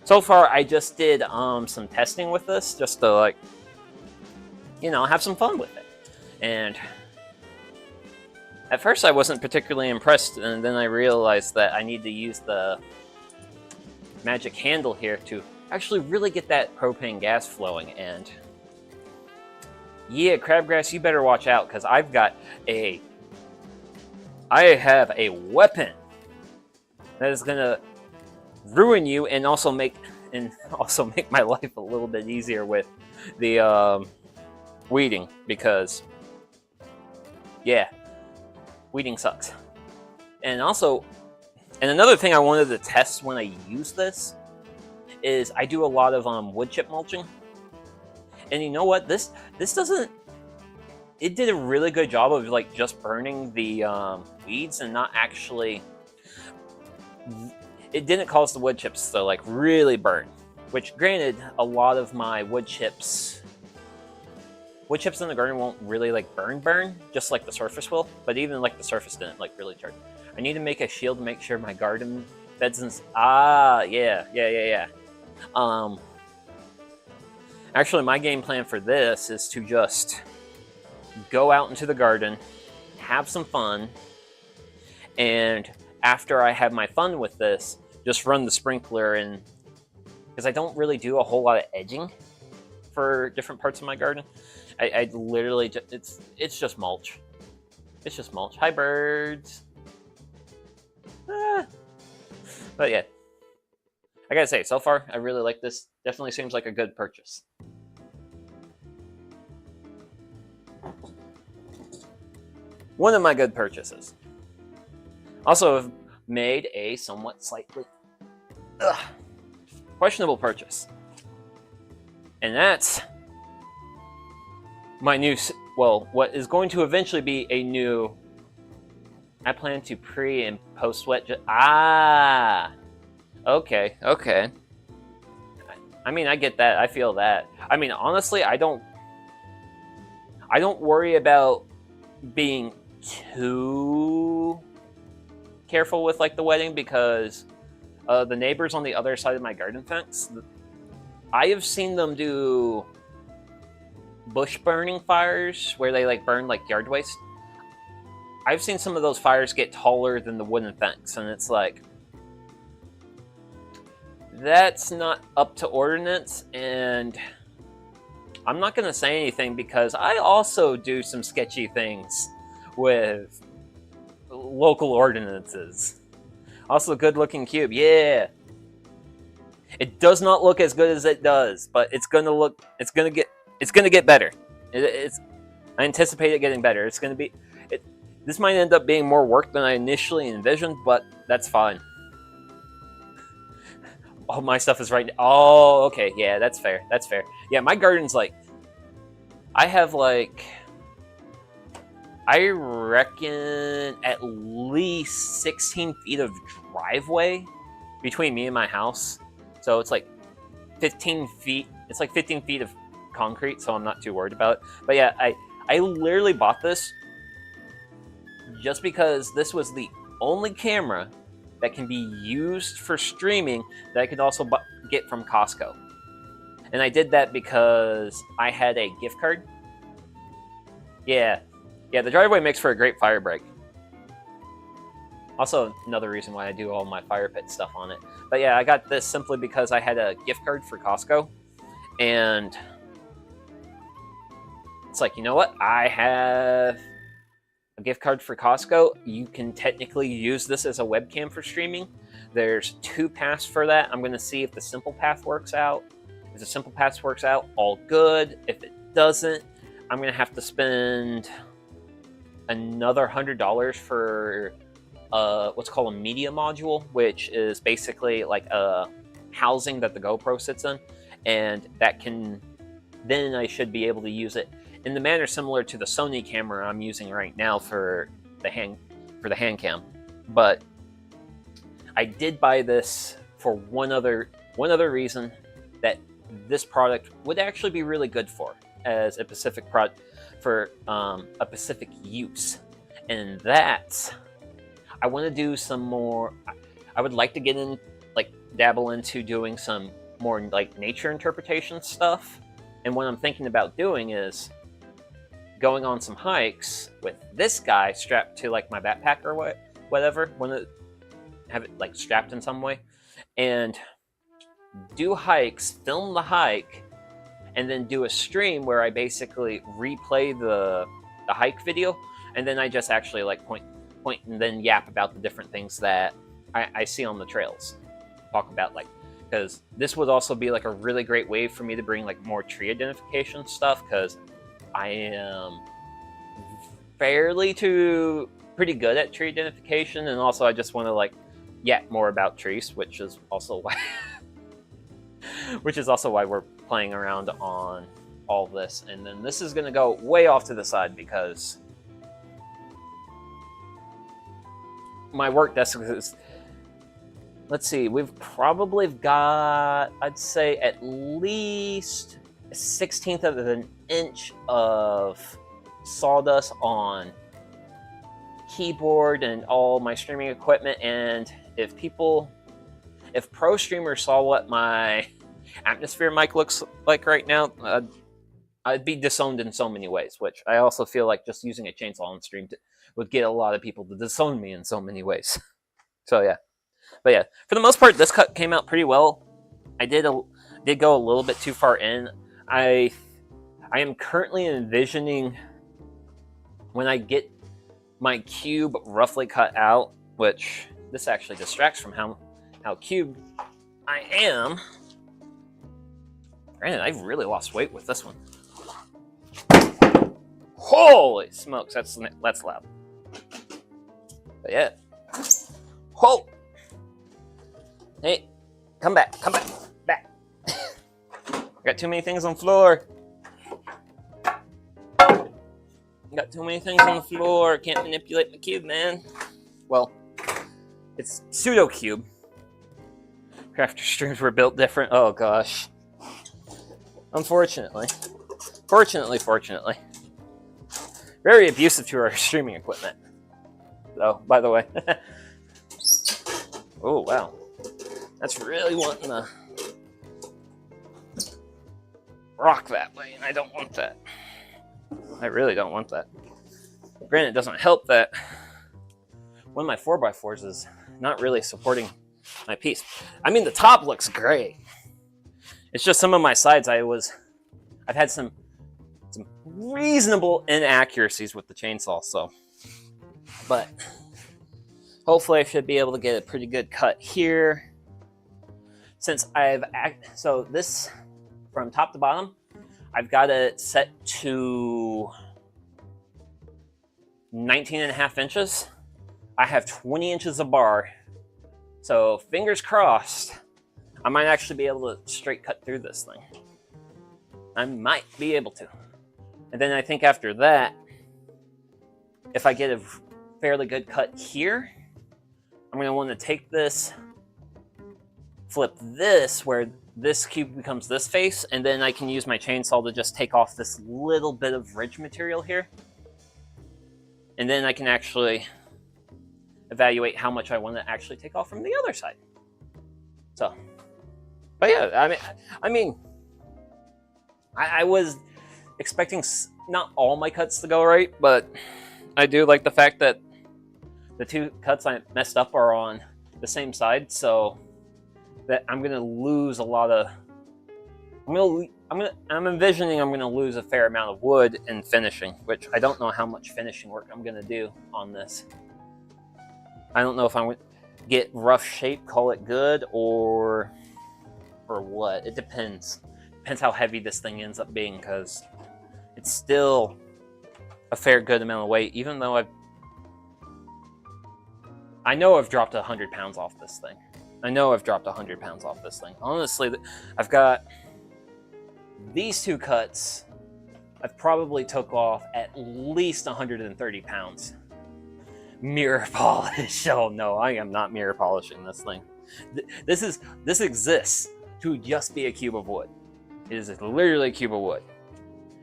so far I just did some testing with this just to have some fun with it. And at first I wasn't particularly impressed, and then I realized that I need to use the magic handle here to actually really get that propane gas flowing. And yeah, Crabgrass, you better watch out, because I have a weapon that is gonna ruin you and also make my life a little bit easier with the weeding, because yeah, weeding sucks. And another thing I wanted to test when I use this is I do a lot of wood chip mulching, and you know what, this doesn't. It did a really good job of just burning the weeds and not actually. It didn't cause the wood chips to really burn, which granted, a lot of my wood chips in the garden won't really burn, just like the surface will. But even the surface didn't really turn. I need to make a shield to make sure my garden beds and yeah. Actually, my game plan for this is to just go out into the garden, have some fun, and after I have my fun with this, just run the sprinkler in, because I don't really do a whole lot of edging for different parts of my garden. I literally just, it's just mulch. It's just mulch. Hi, birds. But yeah, I gotta say, so far I really like this. Definitely seems like a good purchase. One of my good purchases. Also have made a somewhat slightly questionable purchase. And that's my new, what is going to eventually be a new, I plan to pre and post wet, okay. I mean, I get that, I feel that. I mean, honestly, I don't worry about being too careful with the wetting, because the neighbors on the other side of my garden fence, I have seen them do bush burning fires where they burn yard waste. I've seen some of those fires get taller than the wooden fence, and it's that's not up to ordinance. And I'm not gonna say anything, because I also do some sketchy things with local ordinances. Also, good looking cube. Yeah. It does not look as good as it does, but it's gonna get better. I anticipate it getting better. It's gonna be. This might end up being more work than I initially envisioned, but that's fine. All my stuff is right. Oh, okay. Yeah, that's fair. That's fair. Yeah, my garden's like. I have like. I reckon at least 16 feet of driveway between me and my house. So it's like 15 feet. It's like 15 feet of concrete, so I'm not too worried about it. But yeah, I literally bought this just because this was the only camera that can be used for streaming that I could also get from Costco. And I did that because I had a gift card. Yeah, the driveway makes for a great fire break. Also, another reason why I do all my fire pit stuff on it. But yeah, I got this simply because I had a gift card for Costco. And it's like, you know what? I have a gift card for Costco. You can technically use this as a webcam for streaming. There's 2 paths for that. I'm going to see if the simple path works out. If the simple path works out, all good. If it doesn't, I'm going to have to spend another $100 for what's called a media module, which is basically like a housing that the GoPro sits in, and that can, then I should be able to use it in the manner similar to the Sony camera I'm using right now for the Handcam. But I did buy this for one other reason, that this product would actually be really good for as a specific product for a specific use, and that's I want to do some more. I would like to get in, like, dabble into doing some more like nature interpretation stuff. And what I'm thinking about doing is going on some hikes with this guy strapped to like my backpack or whatever. Want to have it like strapped in some way, and do hikes, film the hike, and then do a stream where I basically replay the hike video, and then I just actually like point and then yap about the different things that I see on the trails. Talk about, like, because this would also be like a really great way for me to bring like more tree identification stuff, because I am pretty good at tree identification, and also I just want to like yap more about trees, which is also why we're playing around on all this. And then this is going to go way off to the side because my work desk is, let's see, we've probably got, I'd say, at least a 1/16 of an inch of sawdust on keyboard and all my streaming equipment. And if pro streamers saw what my atmosphere mic looks like right now, I'd be disowned in so many ways, which I also feel like just using a chainsaw on stream would get a lot of people to disown me in so many ways. So yeah. But yeah, for the most part, this cut came out pretty well. I did go a little bit too far in. I am currently envisioning when I get my cube roughly cut out, which this actually distracts from how cubed I am. Granted, I've really lost weight with this one. Holy smokes, that's loud. But yeah. Whoa! Hey, come back. Got too many things on the floor. Got too many things on the floor. Can't manipulate my cube, man. Well, it's pseudo cube. Crafter streams were built different. Oh gosh. Unfortunately. Fortunately. Very abusive to our streaming equipment. So, by the way. Oh, wow. That's really wanting to rock that way, and I don't want that. I really don't want that. Granted, it doesn't help that one of my 4x4s is not really supporting my piece. I mean, the top looks great. It's just some of my sides I've had some reasonable inaccuracies with the chainsaw, so. But hopefully I should be able to get a pretty good cut here. Since so this, from top to bottom, I've got it set to 19.5 inches. I have 20 inches of bar. So fingers crossed, I might actually be able to straight cut through this thing. I might be able to. And then I think after that, if I get a fairly good cut here, I'm going to want to take this, flip this where this cube becomes this face, and then I can use my chainsaw to just take off this little bit of ridge material here. And then I can actually evaluate how much I want to actually take off from the other side. So, but yeah, I was expecting not all my cuts to go right, but I do like the fact that the two cuts I messed up are on the same side, so that I'm gonna lose a lot of. I'm envisioning I'm gonna lose a fair amount of wood in finishing, which I don't know how much finishing work I'm gonna do on this. I don't know if I'm gonna get rough shape, call it good, or what. It depends. Depends how heavy this thing ends up being, because it's still a fair good amount of weight, even though I know I've dropped 100 pounds off this thing. I know I've dropped 100 pounds off this thing. Honestly, I've got these two cuts. I've probably took off at least 130 pounds. Mirror polish. Oh no, I am not mirror polishing this thing. This exists to just be a cube of wood. It is literally a cube of wood.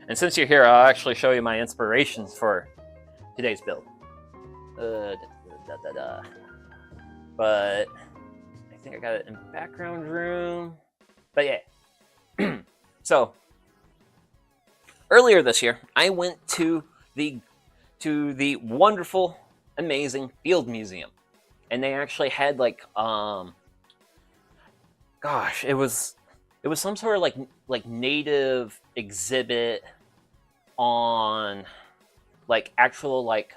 And since you're here, I'll actually show you my inspirations for today's build. But I think I got it in background room. But yeah. So earlier this year, I went to the wonderful, amazing Field Museum, and they actually had like gosh, it was some sort of like native exhibit on like actual like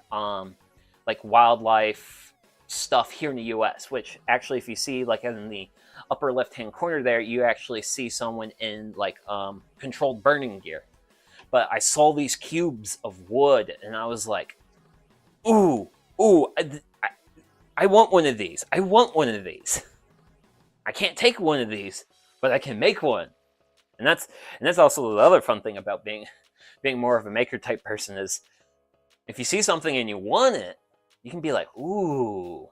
wildlife stuff here in the US, which actually, if you see like in the upper left hand corner there, you actually see someone in like controlled burning gear. But I saw these cubes of wood and I was like, ooh, I want one of these. I want one of these. I can't take one of these, but I can make one. And that's also the other fun thing about being more of a maker type person, is if you see something and you want it, you can be like, ooh,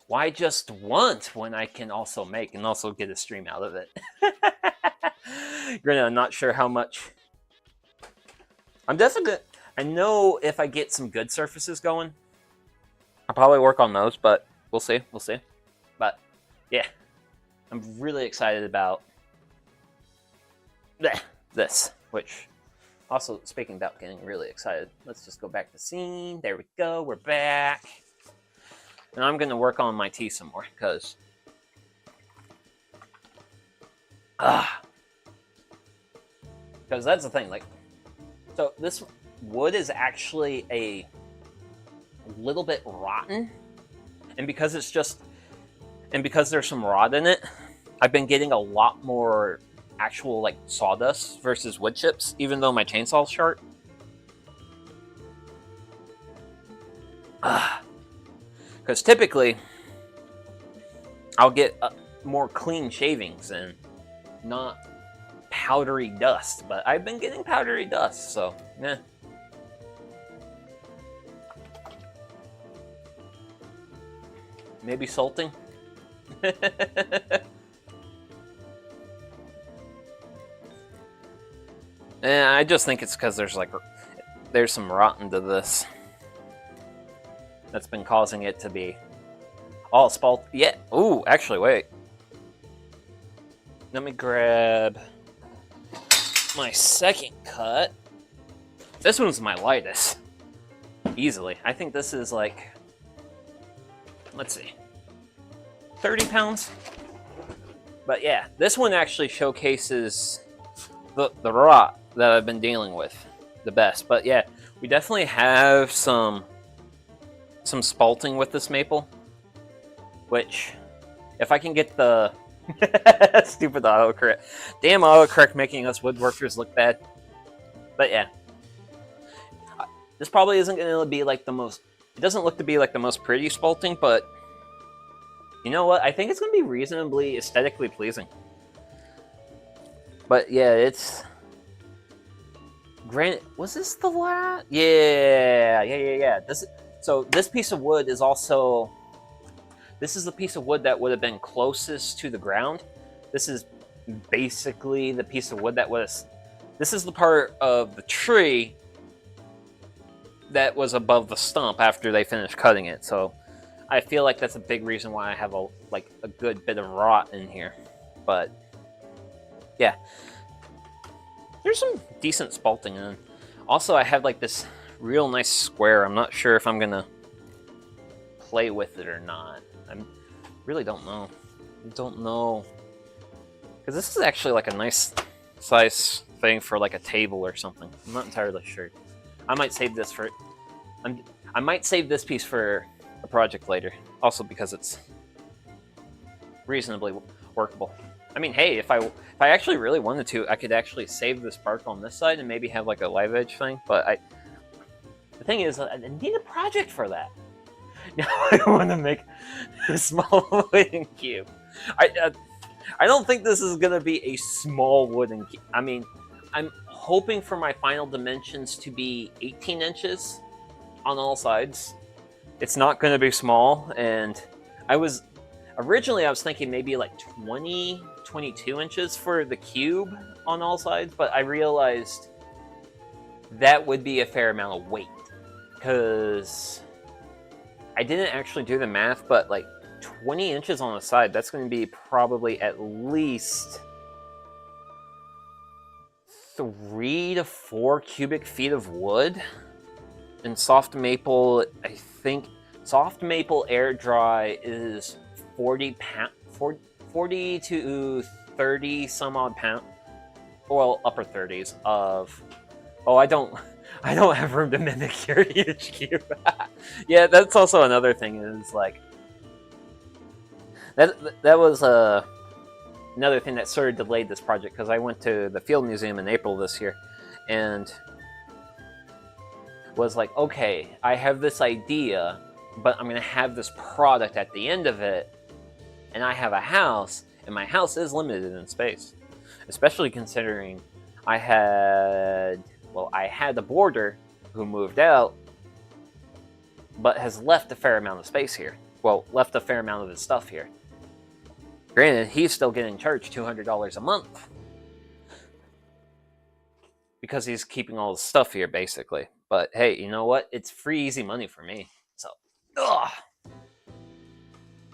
why just want when I can also make and also get a stream out of it? Granted, I'm not sure how much. I know if I get some good surfaces going, I'll probably work on those, but we'll see. But yeah, I'm really excited about this, which also, speaking about getting really excited, let's just go back to scene. There we go, we're back. And I'm going to work on my tea some more, because that's the thing, like, so this wood is actually a little bit rotten, and because there's some rot in it, I've been getting a lot more actual like sawdust versus wood chips, even though my chainsaw's sharp. Because typically I'll get more clean shavings and not powdery dust, but I've been getting powdery dust, so yeah. Maybe salting. Yeah, I just think it's because there's some rotten to this that's been causing it to be all spalt. Yeah. Ooh, actually, wait. Let me grab my second cut. This one's my lightest, easily. I think this is like, let's see, 30 pounds. But yeah, this one actually showcases the rot that I've been dealing with the best. But yeah, we definitely have some some spalting with this maple, which, if I can get the stupid autocorrect, damn autocorrect making us woodworkers look bad. But yeah, this probably isn't going to be like the most. It doesn't look to be like the most pretty spalting, but you know what? I think it's going to be reasonably aesthetically pleasing. But yeah, it's. Granted, was this the last? Yeah. So this piece of wood is also. This is the piece of wood that would have been closest to the ground. This is basically the piece of wood that was. This is the part of the tree that was above the stump after they finished cutting it. So I feel like that's a big reason why I have a good bit of rot in here. But yeah, there's some decent spalting in. Also, I have like this real nice square. I'm not sure if I'm gonna play with it or not. I really don't know. Because this is actually like a nice size thing for like a table or something. I'm not entirely sure. I might save this for. I might save this piece for a project later. Also because it's reasonably workable. I mean, hey, if I actually really wanted to, I could actually save this bark on this side and maybe have like a live edge thing. But the thing is, I need a project for that. Now I want to make a small wooden cube. I don't think this is gonna be a small wooden cube. I mean, I'm hoping for my final dimensions to be 18 inches on all sides. It's not going to be small, and originally I was thinking maybe like 20, 22 inches for the cube on all sides, but I realized that would be a fair amount of weight, because I didn't actually do the math, but like 20 inches on the side, that's going to be probably at least 3 to 4 cubic feet of wood. And soft maple, I think soft maple air dry is 40 to 30 some odd pound, well, upper 30s of. Oh, I don't have room to mimic your huge cube. Yeah, that's also another thing. Is like that was another thing that sort of delayed this project, because I went to the Field Museum in April this year, and was like, okay, I have this idea, but I'm gonna have this product at the end of it, and I have a house, and my house is limited in space, especially considering I had a boarder who moved out, but has left a fair amount of space here. Well, left a fair amount of his stuff here. Granted, he's still getting charged $200 a month because he's keeping all his stuff here, basically. But hey, you know what? It's free, easy money for me. So,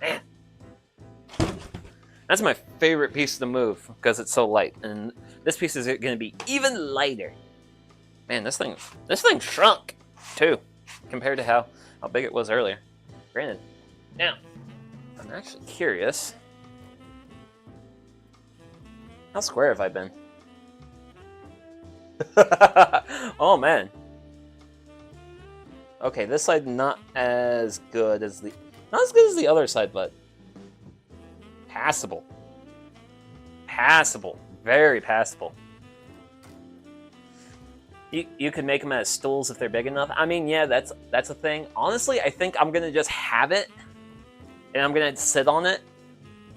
man, that's my favorite piece to move because it's so light, and this piece is going to be even lighter. Man, this thing shrunk too compared to how big it was earlier. Granted, now I'm actually curious. How square have I been? Oh man. Okay, this side not as good as the other side, but passable. Passable, very passable. You could make them as stools if they're big enough. I mean, yeah, that's a thing. Honestly, I think I'm gonna just have it, and I'm gonna sit on it.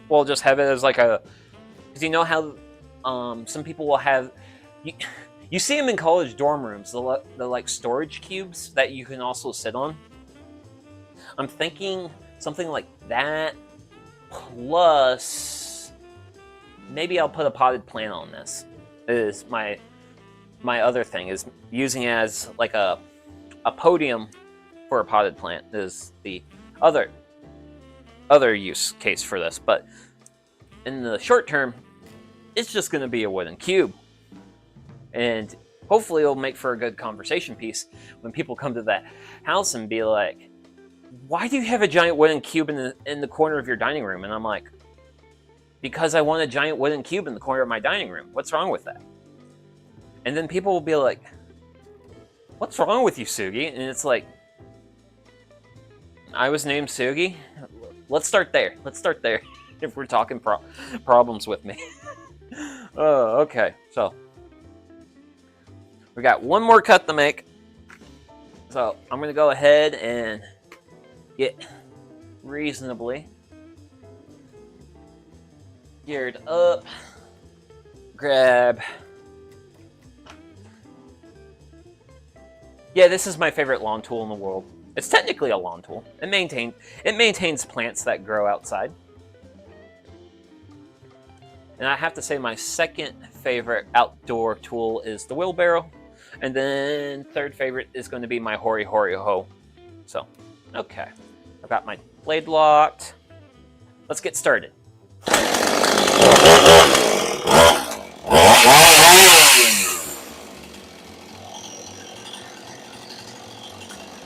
Well, just have it as like a, because you know how some people will have. You see them in college dorm rooms, the like storage cubes that you can also sit on. I'm thinking something like that, plus maybe I'll put a potted plant on this. Is my other thing, is using it as like a podium for a potted plant is the other use case for this. But in the short term, it's just going to be a wooden cube. And hopefully it'll make for a good conversation piece when people come to that house and be like, why do you have a giant wooden cube in the corner of your dining room? And I'm like, because I want a giant wooden cube in the corner of my dining room. What's wrong with that? And then people will be like, what's wrong with you, Sugi? And it's like, I was named Sugi. Let's start there. Let's start there. If we're talking problems with me. Oh, okay. So we got one more cut to make. So I'm gonna go ahead and get reasonably geared up. Grab. Yeah, this is my favorite lawn tool in the world. It's technically a lawn tool. It maintains plants that grow outside. And I have to say my second favorite outdoor tool is the wheelbarrow. And then third favorite is going to be my Hori Hori Ho. So, okay. I've got my blade locked. Let's get started.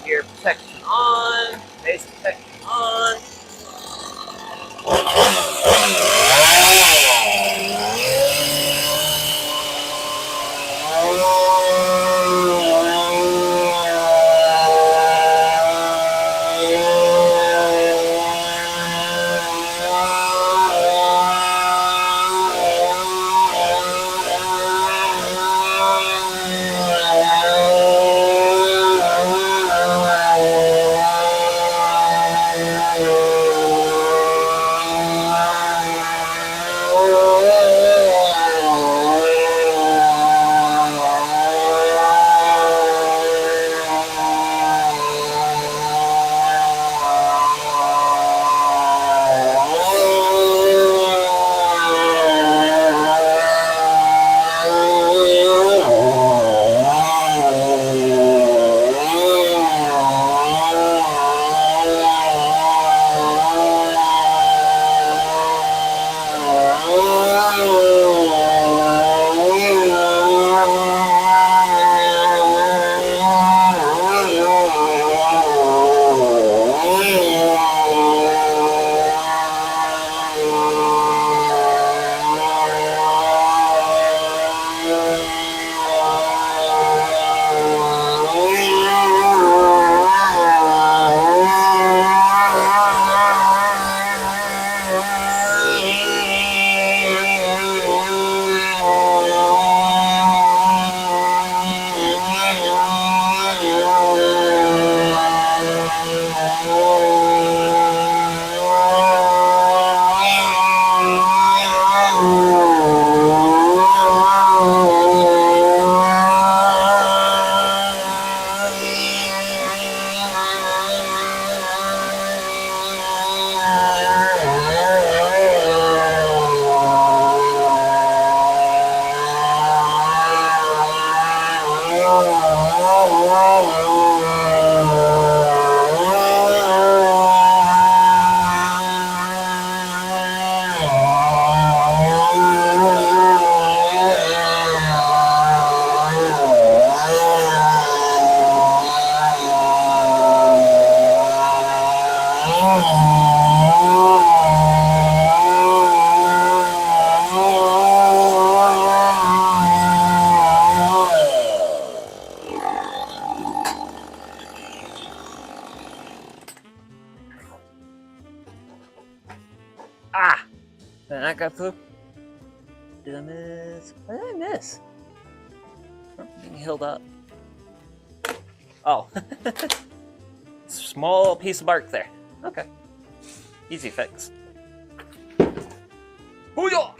Ear protection on, face protection on. Ah! Did that go through? Did I miss? What did I miss? Oh, being healed up. Oh. Small piece of bark there. Okay. Easy fix. Hoo-yah!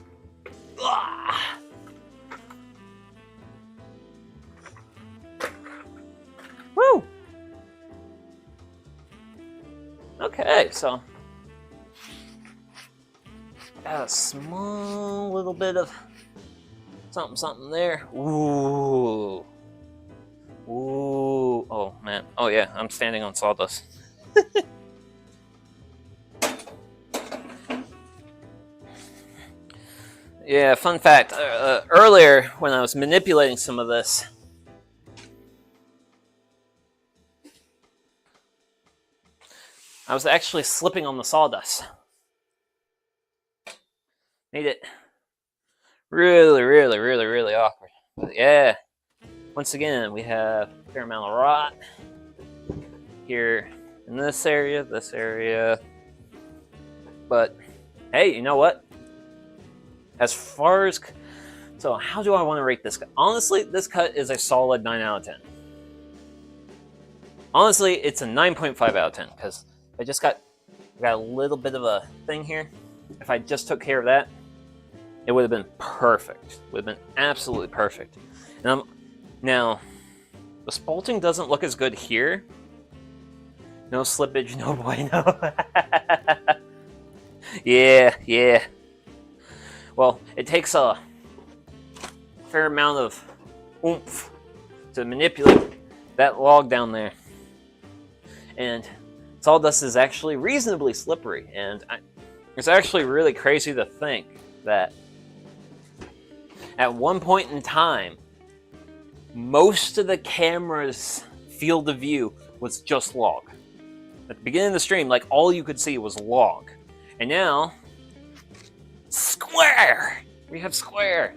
Ah! Woo! Okay, so got a small little bit of something there. Ooh. Ooh. Oh, man. Oh, yeah. I'm standing on sawdust. Yeah, fun fact. Earlier, when I was manipulating some of this, I was actually slipping on the sawdust. Made it really awkward. But yeah, once again, we have a fair amount of rot here in this area, But hey, you know what? As far as... So how do I want to rate this cut? Honestly, this cut is a solid 9 out of 10. Honestly, it's a 9.5 out of 10 because I got a little bit of a thing here. If I just took care of that, it would have been perfect. It would have been absolutely perfect. And now, the spalting doesn't look as good here. No slippage, no bueno. Yeah. Well, it takes a fair amount of oomph to manipulate that log down there. And sawdust is actually reasonably slippery. And it's actually really crazy to think that at one point in time, most of the camera's field of view was just log. At the beginning of the stream, like, all you could see was log. And now, square! We have square.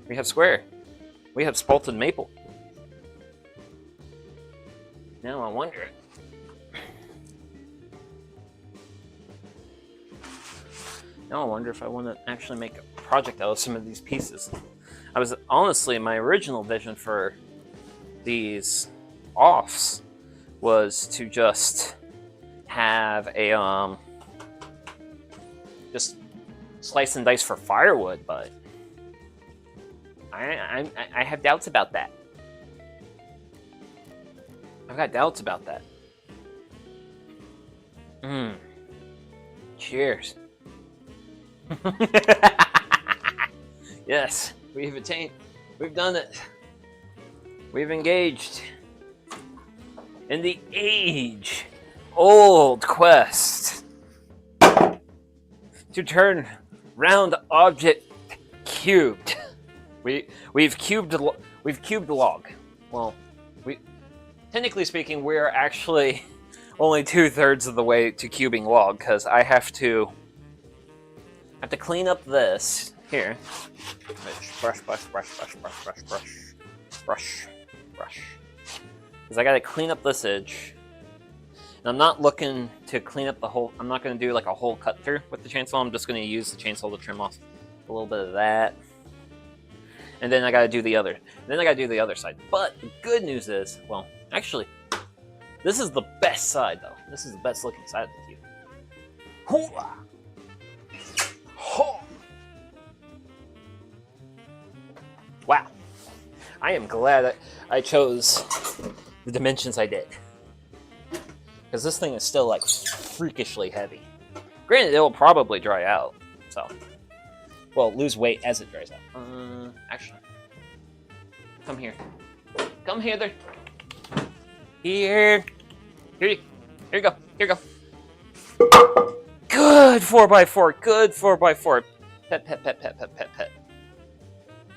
We have square. We have spalted maple. Now I wonder... Now I wonder if I want to actually make a project out of some of these pieces. I was honestly, my original vision for these offs was to just have a just slice and dice for firewood, but I have doubts about that. I've got doubts about that. Cheers. Yes, we've done it. We've engaged in the age-old quest to turn round object cubed. We've cubed log. Well, technically speaking, we're actually only 2/3 of the way to cubing log because I have to clean up this here. Brush. Because I gotta clean up this edge. And I'm not looking to clean up the whole... I'm not gonna do like a whole cut through with the chainsaw. I'm just gonna use the chainsaw to trim off a little bit of that. And then I gotta do the other. Side. But the good news is, well, actually, this is the best side though. This is the best looking side of the cube. Hoo-ah! Wow, I am glad that I chose the dimensions I did. Because this thing is still like freakishly heavy. Granted, it will probably dry out, so. Well, lose weight as it dries out. Actually. Come here. Come hither. Here. Here you go. Here you go. Good 4x4. Good 4x4. Pet.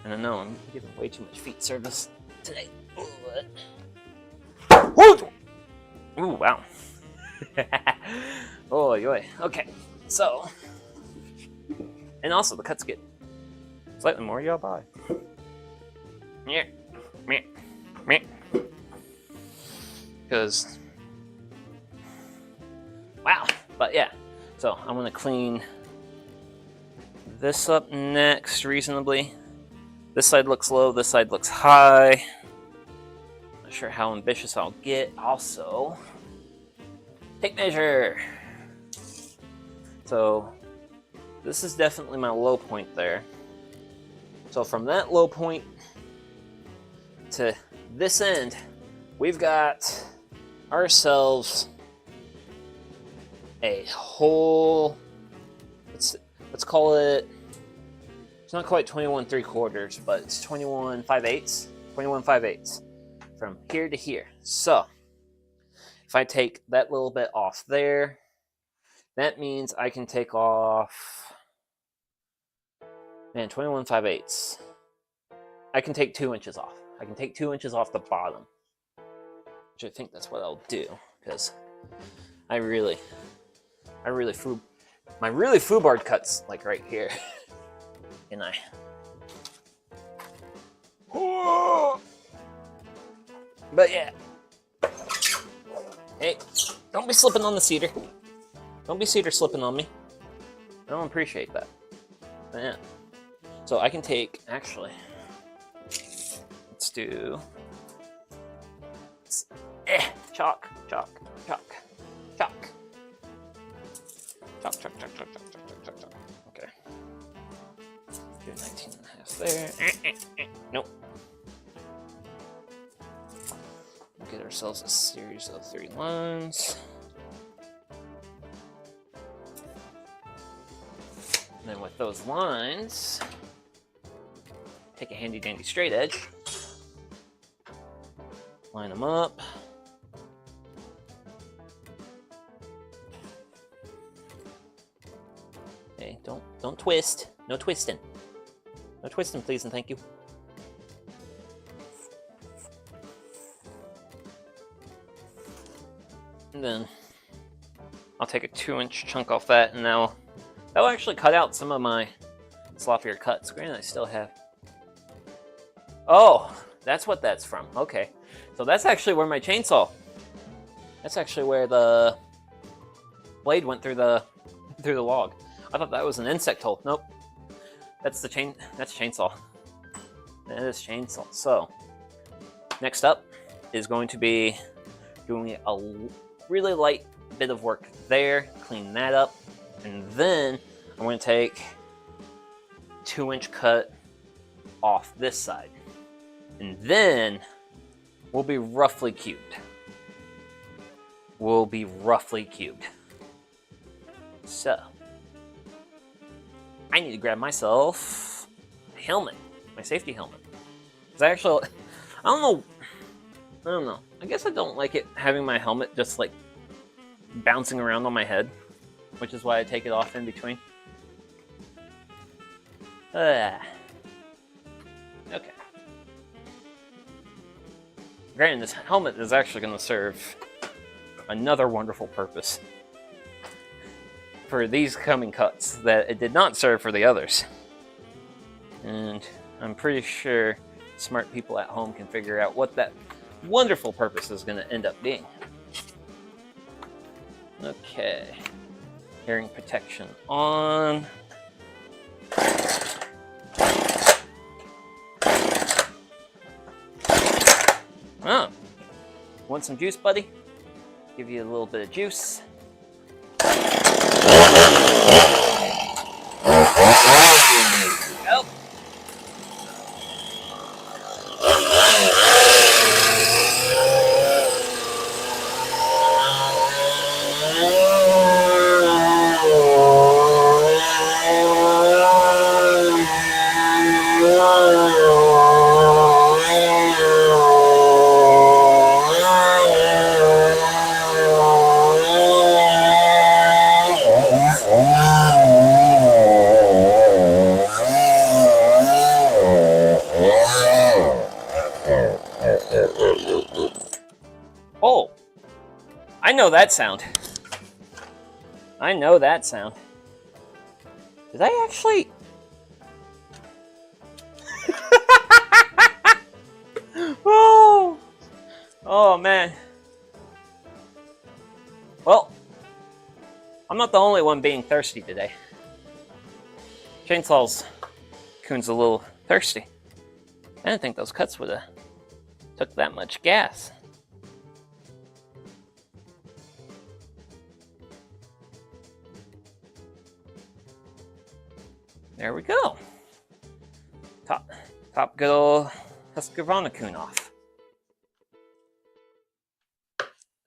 I don't know, I'm giving way too much feet service today. Ooh, wow. Oh, yoy. Okay, so. And also, the cuts get slightly more y'all by. Yeah. Because. Wow. But yeah. So, I'm going to clean this up next reasonably. This side looks low, this side looks high. Not sure how ambitious I'll get. Also, tape measure. So, this is definitely my low point there. So from that low point to this end, we've got ourselves a whole, let's call it, it's not quite 21 3/4, but it's 21 5/8. 21 5/8 from here to here. So if I take that little bit off there, that means I can take off, man, 21 5/8. I can take 2 inches off. I can take 2 inches off the bottom, which I think that's what I'll do, because my really foobarred cuts like right here. And but yeah. Hey, Don't be slipping on the cedar. Don't be cedar slipping on me. I don't appreciate that. But yeah. So I can take, actually, let's do chalk, chalk, chalk, chalk. Chalk, chalk, chalk, chalk, chalk, chalk, chalk, chalk. Okay. Do 19 and a half there. Nope. We'll get ourselves a series of 3 lines. And then with those lines, take a handy dandy straight edge, line them up. Okay, don't twist. No twisting. No twisting, please and thank you. And then I'll take a 2-inch chunk off that, and that'll actually cut out some of my sloppier cuts. Granted, I still have. Oh, that's what that's from. Okay, so that's actually where my chainsaw. That's actually where the blade went through the log. I thought that was an insect hole. Nope, that's the chain. That's chainsaw. That is chainsaw. So next up is going to be doing a really light bit of work there. Clean that up, and then I'm going to take 2-inch cut off this side, and then we'll be roughly cubed. We'll be roughly cubed. So I need to grab myself a helmet, my safety helmet. Because I don't know. I guess I don't like it having my helmet just like bouncing around on my head, which is why I take it off in between. Okay. Granted, this helmet is actually going to serve another wonderful purpose for these coming cuts that it did not serve for the others. And I'm pretty sure smart people at home can figure out what that wonderful purpose is going to end up being. Okay. Hearing protection on. Oh. Want some juice, buddy? Give you a little bit of juice. Yep. Oh, I know that sound. I know that sound. Did I actually? Oh man. Well, I'm not the only one being thirsty today. Coon's a little thirsty. I didn't think those cuts would have took that much gas. There we go. Top good old Husqvarna Coon off.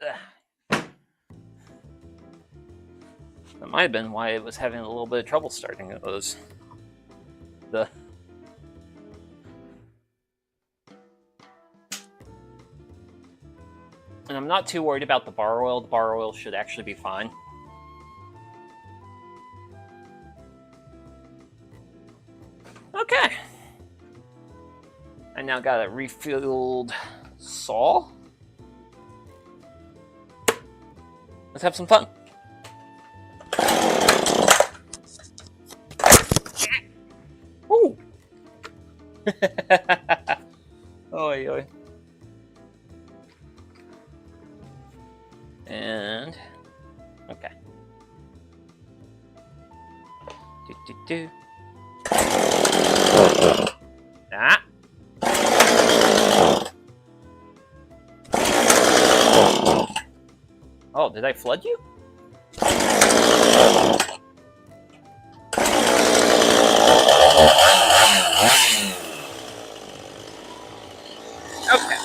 Ugh. That might have been why it was having a little bit of trouble starting. It was the and I'm not too worried about the bar oil. The bar oil should actually be fine. Okay. I now got a refilled saw. Let's have some fun. Ooh. Oy, oy. And okay. Ah. Oh, did I flood you? Okay.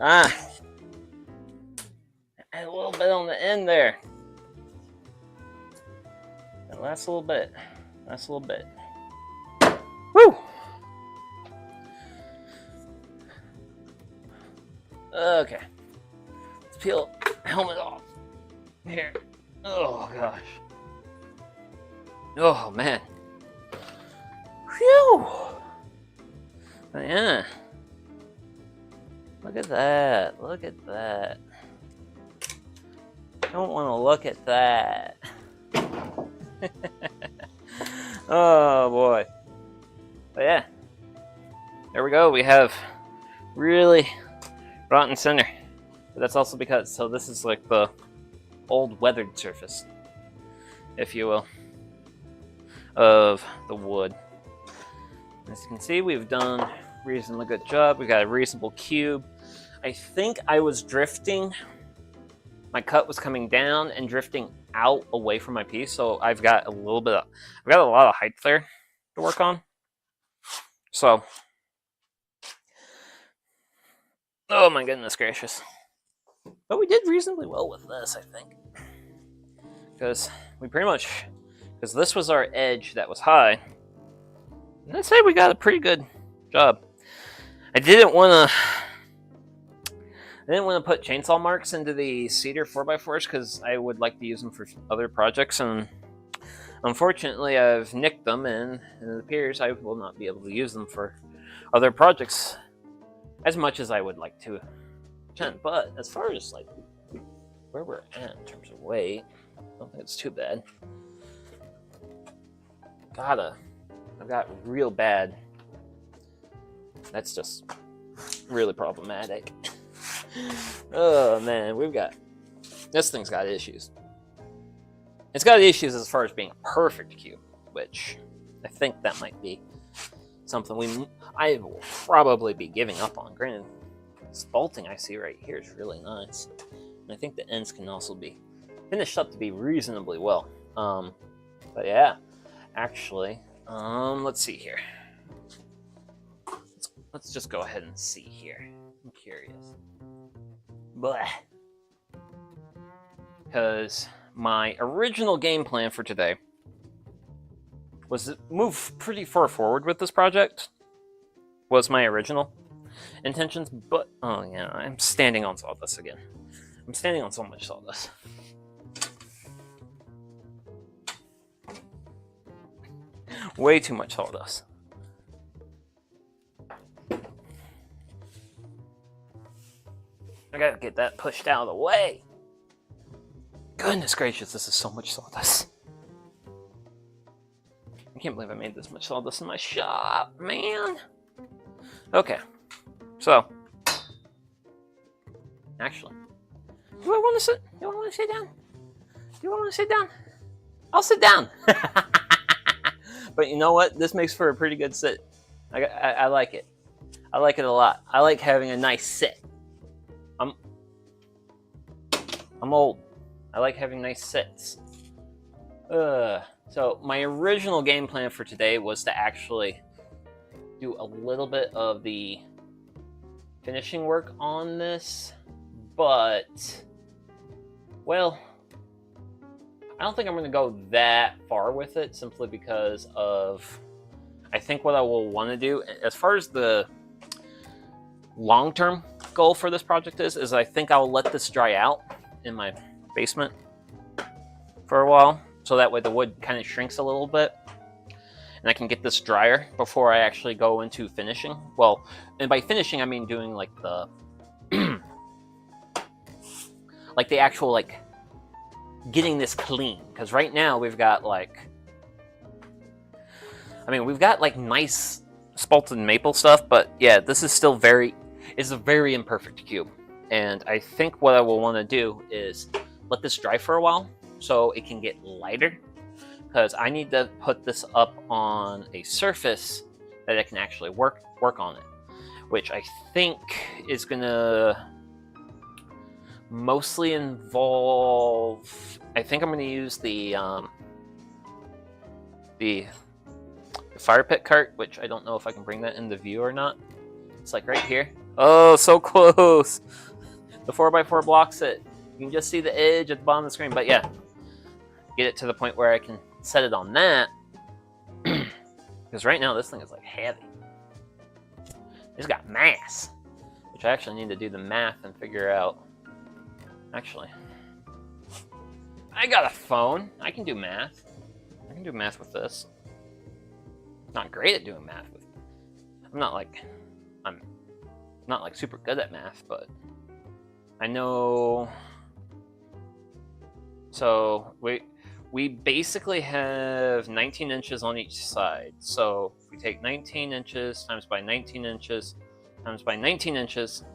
Ah, a little bit on the end there. That last little bit. Last little bit. Woo! Okay. Let's peel helmet off. Here. Oh gosh. Oh man. Phew! But yeah. Look at that. Look at that. Don't want to look at that. Oh boy. But yeah. There we go. We have really rotten center. But that's also because, so this is like the old weathered surface, if you will, of the wood. As you can see, we've done a reasonably good job. We got a reasonable cube. I think I was drifting. My cut was coming down and drifting out away from my piece, so I've got a little bit of, I've got a lot of height there to work on. So, oh my goodness gracious. But we did reasonably well with this, I think. Because we pretty much, because this was our edge that was high. And I'd say we got a pretty good job. I didn't want to put chainsaw marks into the cedar 4x4s because I would like to use them for other projects, and unfortunately I've nicked them, and it appears I will not be able to use them for other projects as much as I would like to. But as far as like where we're at in terms of weight, I don't think it's too bad. I've got real bad. That's just really problematic. Oh man, this thing's got issues. It's got issues as far as being a perfect cube, which I think that might be something I will probably be giving up on. Granted, this bolting I see right here is really nice, and I think the ends can also be finished up to be reasonably well. But yeah, actually, let's see here. Let's just go ahead and see here. I'm curious. Blah. Because my original game plan for today was to move pretty far forward with this project. Was my original intentions, but oh yeah, I'm standing on sawdust again. I'm standing on so much sawdust. Way too much sawdust. I gotta get that pushed out of the way. Goodness gracious, this is so much sawdust. I can't believe I made this much sawdust in my shop, man. Okay, so actually, do I want to sit? Do I want to sit down? Do I want to sit down? I'll sit down. But you know what? This makes for a pretty good sit. I like it. I like it a lot. I like having a nice sit. I'm old. I like having nice sits. So my original game plan for today was to actually do a little bit of the finishing work on this, but, well, I don't think I'm going to go that far with it simply because of, I think what I will want to do, as far as the long-term goal for this project is I think I'll let this dry out in my basement for a while, so that way the wood kind of shrinks a little bit, and I can get this drier before I actually go into finishing. Well, and by finishing I mean doing like the like the actual like getting this clean, because right now we've got like, I mean, we've got like nice spalted maple stuff, but yeah, this is still it's a very imperfect cube. And I think what I will want to do is let this dry for a while so it can get lighter, because I need to put this up on a surface that I can actually work on it, which I think is gonna mostly involve, I think I'm gonna use the fire pit cart, which I don't know if I can bring that into view or not. It's like right here. Oh, so close. The 4x4 blocks it. You can just see the edge at the bottom of the screen, but yeah, get it to the point where I can set it on that, because right now this thing is like heavy. It's got mass, which I actually need to do the math and figure out. Actually, I got a phone. I can do math. I can do math with this. Not great at doing math with. I'm not like super good at math, but I know. So we basically have 19 inches on each side. So if we take 19 inches times by 19 inches times by 19 inches,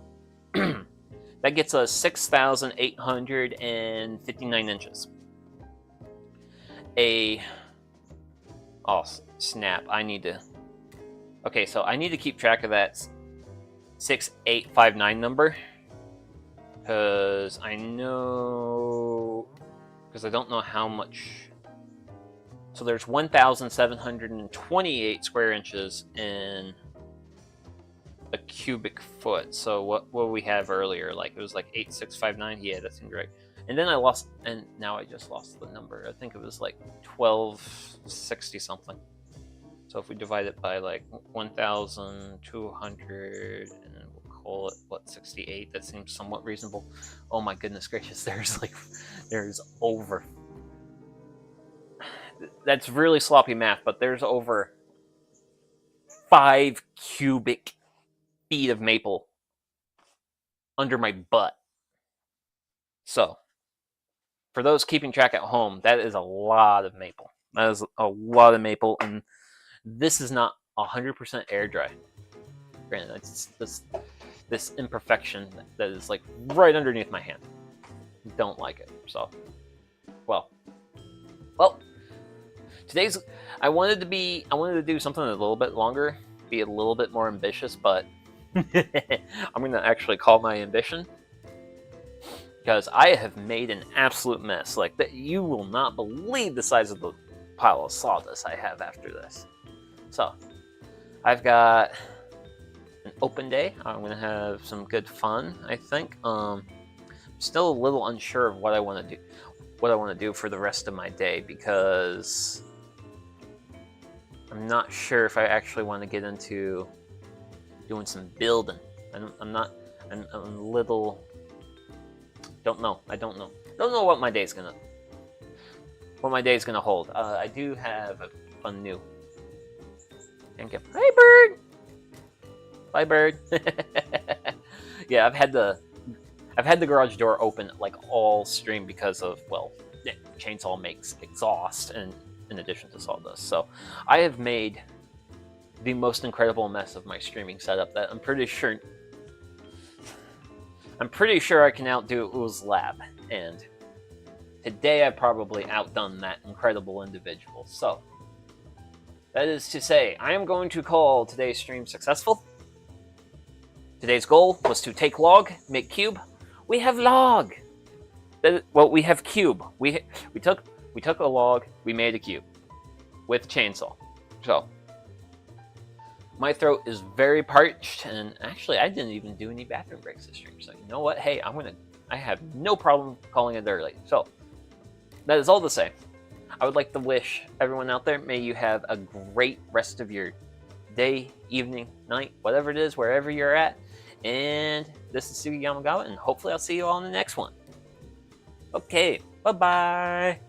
that gets us 6,859 inches. Oh snap! Okay, so I need to keep track of that 6859 number, because I don't know how much. So there's 1,728 square inches in a cubic foot. So what we have earlier, like it was like 8659. Yeah, that seemed right. And then now I just lost the number. I think it was like 1260 something. So if we divide it by like 1,200 and then we'll call it, what, 68, that seems somewhat reasonable. Oh my goodness gracious, there's over, that's really sloppy math, but there's over 5 cubic feet of maple under my butt. So for those keeping track at home, that is a lot of maple. That is a lot of maple, and this is not 100% air dry. Granted, it's this imperfection that is like right underneath my hand. Don't like it. So, well. Today's I wanted to do something a little bit longer, be a little bit more ambitious, but I'm gonna actually call my ambition because I have made an absolute mess. Like that, you will not believe the size of the pile of sawdust I have after this. So, I've got an open day. I'm gonna have some good fun, I think. Still a little unsure of what I want to do. What I want to do for the rest of my day, because I'm not sure if I actually want to get into doing some building. I'm a little. Don't know. I don't know. Don't know what my day's gonna hold. I do have a fun new Handcam. Hey, bird. Bye, bird. Yeah, I've had the garage door open like all stream because of, well, chainsaw makes exhaust, and in addition to sawdust. So I have made the most incredible mess of my streaming setup that I'm pretty sure I can outdo Ooze Lab, and today I've probably outdone that incredible individual. So that is to say, I am going to call today's stream successful. Today's goal was to take log, make cube. We have log. Well, we have cube. We took a log, we made a cube with chainsaw. So my throat is very parched, and actually I didn't even do any bathroom breaks this stream. So you know what? Hey, I have no problem calling it early. So that is all to say, I would like to wish everyone out there, may you have a great rest of your day, evening, night, whatever it is, wherever you're at. And this is Sugi Yamagawa, and hopefully I'll see you all in the next one. Okay, bye-bye.